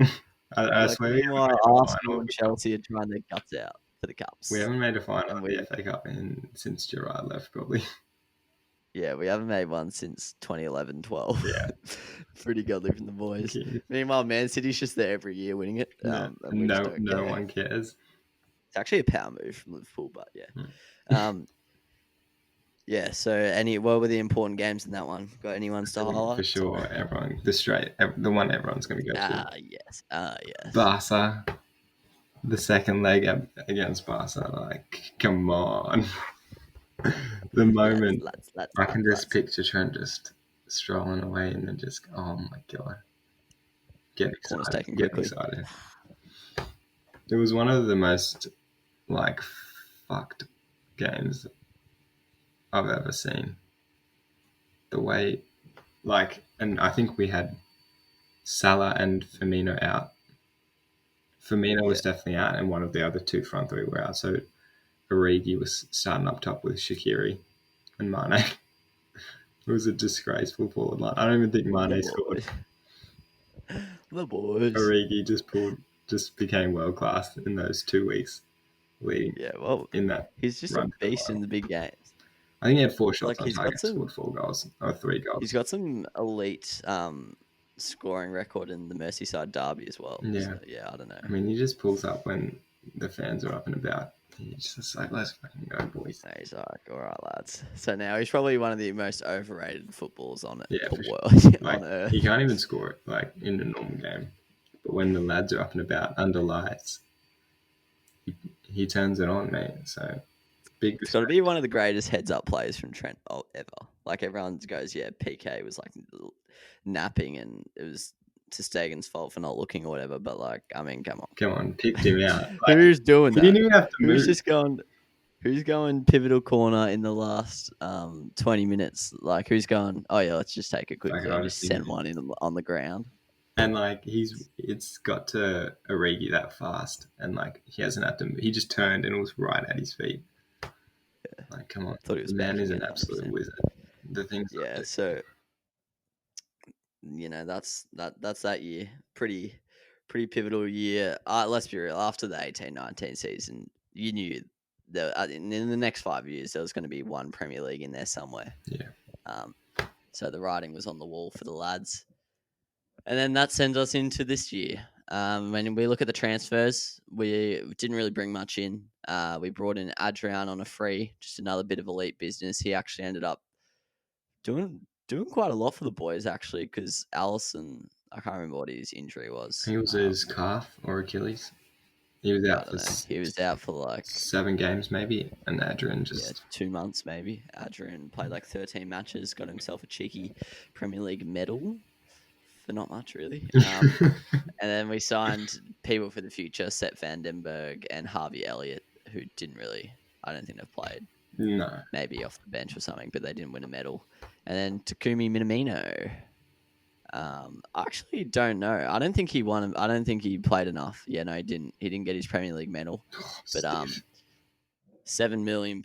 I swear we haven't meanwhile, made a final Arsenal of and the cup. Chelsea are trying their guts out for the cups. We haven't made a final And of we- the FA Cup since Gerrard left, probably. Yeah, we haven't made one since 2011-12. Yeah. Pretty godly from the boys. Okay. Meanwhile, Man City's just there every year winning it. No, and we just don't no care. one cares. It's actually a power move from Liverpool, but yeah. Yeah, so what were the important games in that one? Got any ones to highlight? For sure, the one everyone's going to go to. Yes. Barca, the second leg against Barca. Like, come on. The moment I can just picture Trent just strolling away and then just, oh my god, get excited. It was one of the most like fucked games I've ever seen. The way, and I think we had Salah and Firmino out. Firmino was definitely out, and one of the other two front three were out. So Origi was starting up top with Shaqiri and Mane. It was a disgraceful forward line. I don't even think Mane scored. The boys. Origi just became world class in those 2 weeks leading. Yeah, well, in that he's just a beast in the big games. I think he had 4 shots on he's target, got some, scored 4 goals or 3 goals. He's got some elite scoring record in the Merseyside derby as well. Yeah, so, yeah, I don't know. I mean, he just pulls up when the fans are up and about. He's just like, let's fucking go, boys. No, he's like, all right, lads. So now he's probably one of the most overrated footballers on Yeah, the for sure. world, Like, on earth. he can't even score it like in a normal game, but when the lads are up and about under lights, he turns it on, mate. So big. It's got to be one of the greatest heads-up plays from Trent ever. Like everyone goes, yeah, PK was like napping, and it was Ter Stegen's fault for not looking or whatever. But like, I mean, come on, picked him out. Like, who's doing that? He didn't even have to move. Who's going pivotal corner in the last 20 minutes? Like, who's going? Oh yeah, let's just take a quick and just send one in on the ground. And like it's got to Origi that fast, and like he hasn't had to. He just turned and it was right at his feet. Like, come on, Thought he was the man is banking an it absolute 100%. wizard. The things like Yeah, this. so that's that year. Pretty pivotal year. Let's be real. After the 18-19 season, you knew that in the next 5 years there was going to be one Premier League in there somewhere. Yeah. So the writing was on the wall for the lads. And then that sends us into this year. When we look at the transfers, we didn't really bring much in. We brought in Adrian on a free, just another bit of elite business. He actually ended up doing quite a lot for the boys, actually, because Allison, I can't remember what his injury was. He was his calf or Achilles. He was I out don't for know. He was out for like 7 games maybe, and Adrian yeah, just 2 months maybe. Adrian played like 13 matches, got himself a cheeky Premier League medal for not much really. And then we signed people for the future, Seth Vandenberg and Harvey Elliott, who didn't really, I don't think they've played. no. Maybe off the bench or something, but they didn't win a medal. And then Takumi Minamino. I actually don't know. I don't think he won. I don't think he played enough. Yeah, no, he didn't. He didn't get his Premier League medal. But Stiff. £7 million.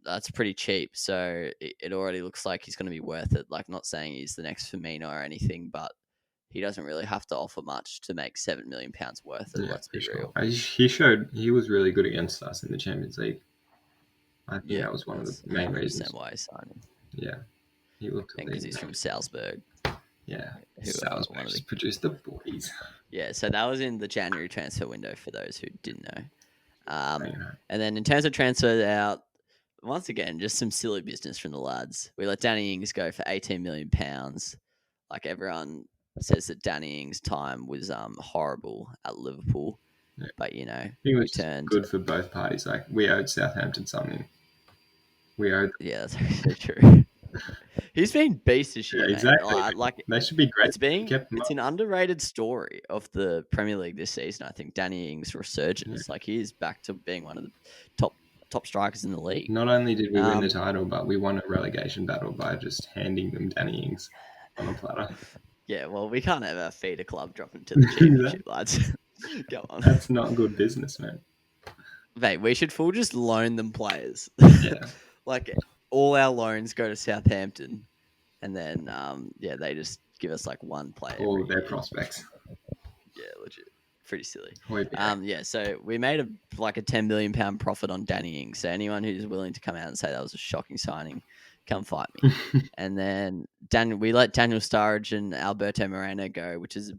That's pretty cheap. So it already looks like he's going to be worth it. Like, not saying he's the next Firmino or anything, but he doesn't really have to offer much to make £7 million worth it. Yeah, Let's be for real. sure. He showed he was really good against us in the Champions League. I think Yeah, that was one of the that's main 100% reasons. why I signed him. Yeah, he looked And because elite. he's from Salzburg. Yeah, Who Salzburg just produced the boys. Yeah, so that was in the January transfer window for those who didn't know. You know. And then in terms of transfers out, once again, just some silly business from the lads. We let Danny Ings go for £18 million. Like, everyone says that Danny Ings' time was horrible at Liverpool. Yeah. But, He was returned. good for both parties. Like, we owed Southampton something. We owed. Yeah, that's actually true. He's been beast this year, Yeah, mate. exactly. Like, They should be great. It's an underrated story of the Premier League this season. I think Danny Ings' resurgence. Yeah. Like, he is back to being one of the top strikers in the league. Not only did we win the title, but we won a relegation battle by just handing them Danny Ings on a platter. Yeah, well, we can't have a feeder club dropping to the championship, lads. Go on. That's not good business, man. Mate, we should full just loan them players. Yeah. Like, all our loans go to Southampton, and then they just give us like one player. All of their prospects. Yeah, legit. Pretty silly. Yeah. So we made a £10 million profit on Danny Ings. So anyone who's willing to come out and say that was a shocking signing, come fight me. And then we let Daniel Sturridge and Alberto Moreno go, which is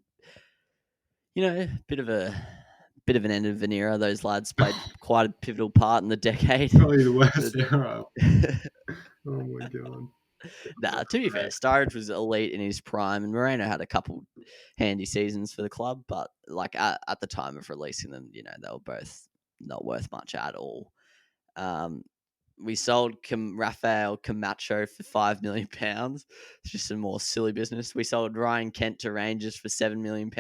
a bit of an end of an era. Those lads played quite a pivotal part in the decade. Probably the worst era. Oh my god. Nah, to be fair, Sturridge was elite in his prime, and Moreno had a couple handy seasons for the club. But like at the time of releasing them, they were both not worth much at all. We sold Rafael Camacho for £5 million. It's just some more silly business. We sold Ryan Kent to Rangers for £7 million.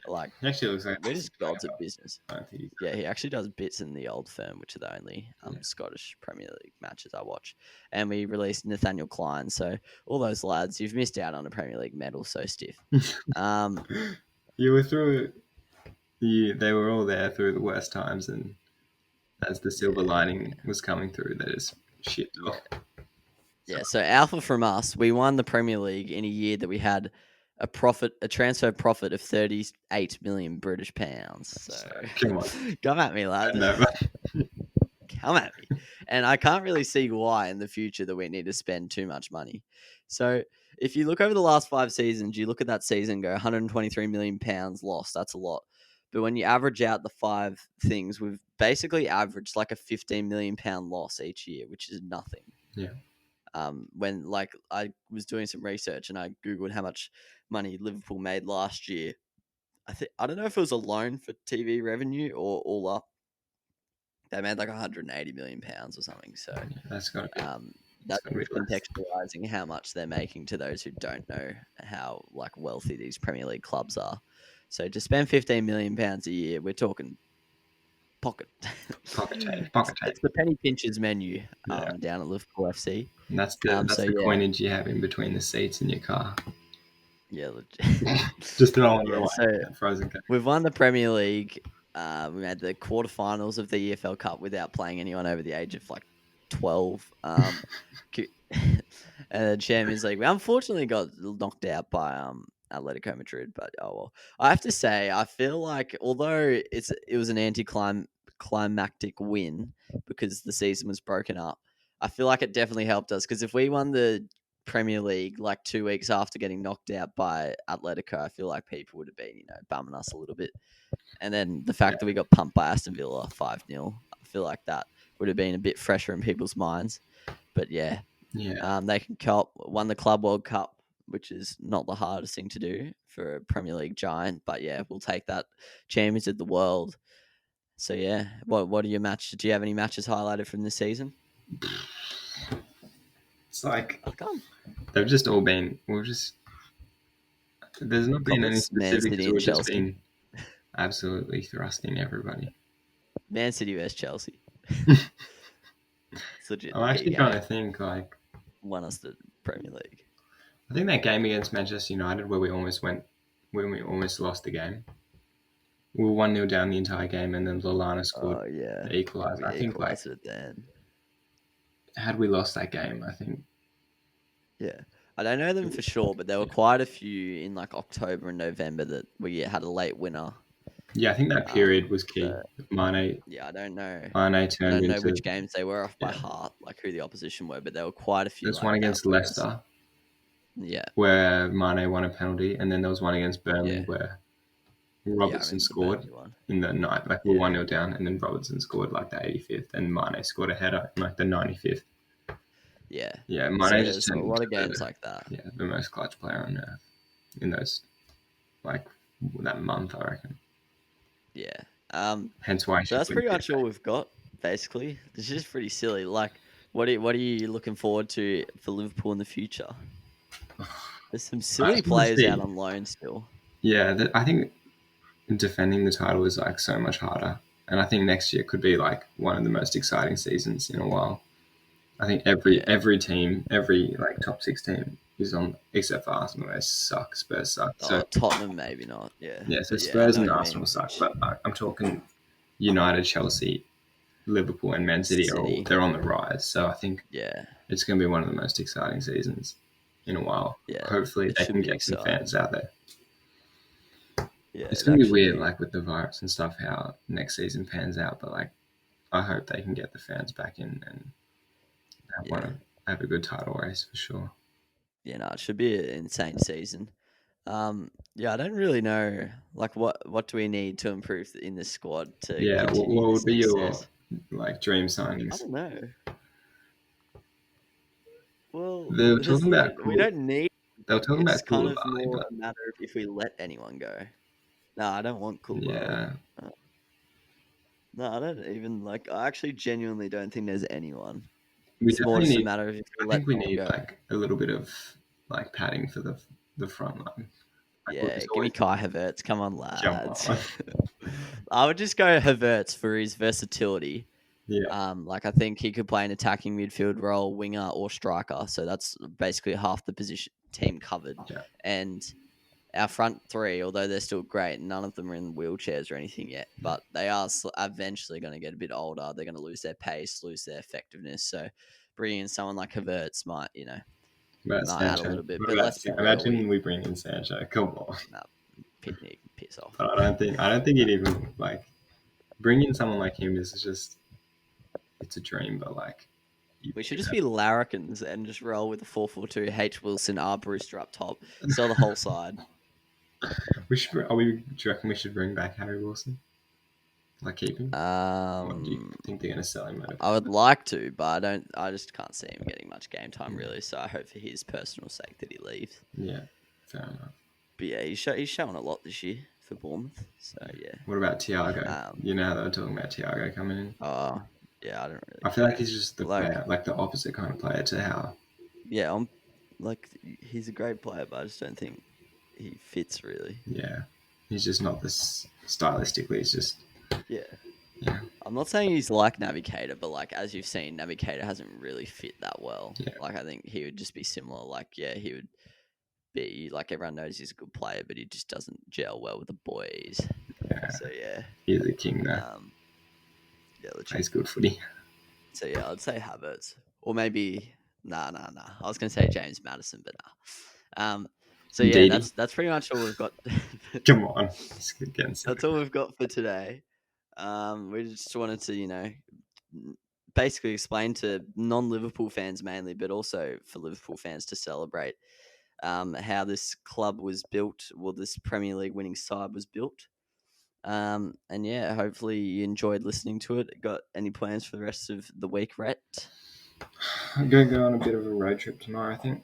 Like, he actually looks like we're just gods at business. I don't think Yeah, he actually does bits in the Old Firm, which are the only Scottish Premier League matches I watch. And we released Nathaniel Klein. So all those lads, you've missed out on a Premier League medal. So stiff. You were through it. They were all there through the worst times, and as the silver lining was coming through, they just shipped off. Yeah, so alpha from us, we won the Premier League in a year that we had a transfer profit of 38 million British pounds. So come on, come at me, lads. Come at me. And I can't really see why in the future that we need to spend too much money. So if you look over the last 5 seasons, you look at that season, go 123 million pounds lost. That's a lot. But when you average out the 5 things, we've basically averaged like a 15 million pound loss each year, which is nothing. Yeah. When I was doing some research and I Googled how much money Liverpool made last year, I don't know if it was a loan for TV revenue or all up. They made like 180 million pounds or something. So that's got to be. That's contextualizing how much they're making to those who don't know how wealthy these Premier League clubs are. So to spend 15 million pounds a year, we're talking pocket change. It's the penny pinchers menu down at Liverpool FC. And that's the coinage you have in between the seats in your car. Yeah, Just throwing it yeah. away. So Frozen cake. we've won the Premier League. We made the quarterfinals of the EFL Cup without playing anyone over the age of like 12. And the Champions League, we unfortunately got knocked out by Atletico Madrid. But oh well. I have to say, I feel like although it was an anticlimactic win because the season was broken up, I feel like it definitely helped us because if we won the Premier League like 2 weeks after getting knocked out by Atletico, I feel like people would have been, bumming us a little bit. And then the fact that we got pumped by Aston Villa 5-0, I feel like that would have been a bit fresher in people's minds. But yeah, Yeah. they won the Club World Cup, which is not the hardest thing to do for a Premier League giant. But yeah, we'll take that. Champions of the world. So yeah, what are your matches? Do you have any matches highlighted from this season? It's like Come. they've just all been. There's not been any Man specifics. City and We've just Chelsea. been absolutely thrusting everybody. Man City vs Chelsea. It's legit. I'm actually trying to think. Like, won us the Premier League. I think that game against Manchester United where we almost lost the game. We were 1-0 down the entire game, and then Lallana scored Oh yeah, the equaliser. I think like it then. had we lost that game, I think Yeah, I don't know them for sure, but there were quite a few in like October and November that we had a late winner. I think that period was key. So, Mane I don't know. turned I don't know into which games they were off by heart, like who the opposition were, but there were quite a few. There's like one against outbursts. Leicester. Yeah. Where Mane won a penalty, and then there was one against Burnley where Robertson scored in the night. Like we were 1-0 down, and then Robertson scored like the 85th, and Mane scored a header in like the 95th. Yeah. Yeah, Mane So just there's a lot of into games like that. Yeah, the most clutch player on earth in those, like that month, I reckon. Yeah. Hence why. So that's pretty much all we've got. Basically, it's just pretty silly. Like, what are you looking forward to for Liverpool in the future? There's some silly players out on loan still. Yeah, I think defending the title is like so much harder, and I think next year could be like one of the most exciting seasons in a while. I think every team, every like top 6 team is on, except for Arsenal. They suck. Spurs suck. So Tottenham maybe not. Yeah. Yeah. So Spurs and Arsenal suck, but I'm talking United, Chelsea, Liverpool, and Man City they're on the rise. So I think it's going to be one of the most exciting seasons in a while. Yeah. Hopefully they can get some fans out there. Yeah, it's going to be weird, like with the virus and stuff, how next season pans out. But like, I hope they can get the fans back in and have a good title race for sure. Yeah, no, it should be an insane season. I don't really know. Like, what do we need to improve in this squad to continue what would be success? your like dream signings? I don't know. Well, they were talking about we don't need. They were talking about kind of more a matter of if we let anyone go. No, I don't want Koulibaly. Yeah. No, I don't even like. I actually genuinely don't think there's anyone. We it's more just need, a matter of if we I let think we need go. like a little bit of like padding for the front line. Like, give me Kai Havertz. Come on, lads. I would just go Havertz for his versatility. Yeah. Like I think he could play an attacking midfield role, winger or striker. So that's basically half the position team covered. Yeah. And our front three, although they're still great, none of them are in wheelchairs or anything yet. But they are eventually going to get a bit older. They're going to lose their pace, lose their effectiveness. So bringing in someone like Havertz might, might add a little bit. But imagine we bring in Sancho. Come on. Nah, piss off. But I don't think it even like bringing someone like him is just. It's a dream, but like we should just be larrikins and just roll with the 4-4-2. H Wilson, R Brewster up top, sell the whole side. Do you reckon we should bring back Harry Wilson? Like keep him? Or do you think they're going to sell him? I would like to, but I just can't see him getting much game time really. So I hope for his personal sake that he leaves. Yeah, fair enough. But yeah, he's shown a lot this year for Bournemouth. So yeah. What about Thiago? They were talking about Thiago coming in. Yeah, I don't really. I feel like he's just the player, like the opposite kind of player to how. Yeah, he's a great player, but I just don't think he fits really. Yeah, he's just not this stylistically. It's just. Yeah. Yeah. I'm not saying he's like Navigator, but like as you've seen, Navigator hasn't really fit that well. Yeah. Like I think he would just be similar. Like he would be like everyone knows he's a good player, but he just doesn't gel well with the boys. Yeah. So yeah, He's a king though. Yeah, legit. Plays good footy. So yeah, I'd say Havertz, or maybe nah. I was gonna say James Madison, but nah. So yeah, Indeedy. that's pretty much all we've got. Come on. He's getting silly. That's all we've got for today. We just wanted to, basically explain to non-Liverpool fans mainly, but also for Liverpool fans to celebrate how this club was built, well, this Premier League winning side was built. And yeah, hopefully you enjoyed listening to it. Got any plans for the rest of the week, Rhett? I'm going to go on a bit of a road trip tomorrow, I think.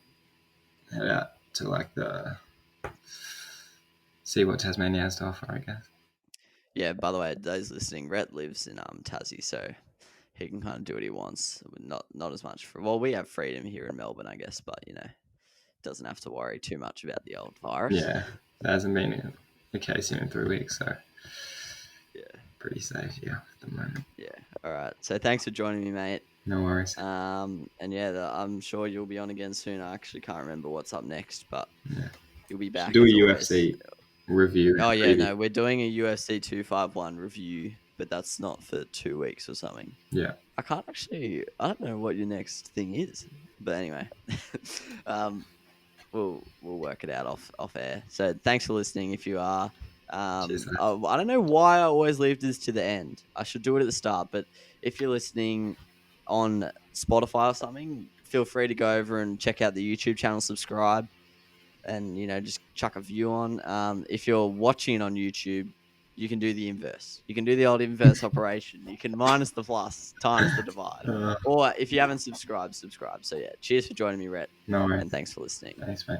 Head out to see what Tasmania has to offer, I guess. Yeah, by the way, those listening, Rhett lives in Tassie, so he can kind of do what he wants. Not as much we have freedom here in Melbourne, I guess, but doesn't have to worry too much about the old virus. Yeah, there hasn't been a case in 3 weeks, so yeah, pretty safe here at the moment. Yeah. All right. So thanks for joining me, mate. No worries. And yeah, I'm sure you'll be on again soon. I actually can't remember what's up next, but you'll be back. Do a as UFC always. review. Oh yeah, no, we're doing a UFC 251 review, but that's not for 2 weeks or something. Yeah. I don't know what your next thing is, but anyway, we'll work it out off air. So thanks for listening. If you are, Cheers, I don't know why I always leave this to the end. I should do it at the start, but if you're listening on Spotify or something, feel free to go over and check out the YouTube channel, subscribe, and just chuck a view on. If you're watching on YouTube, you can do the inverse. You can do the old inverse operation. You can minus the plus times the divide. Or if you haven't subscribed, subscribe. So yeah, cheers for joining me, Rhett. No worries. And thanks for listening. Thanks, mate.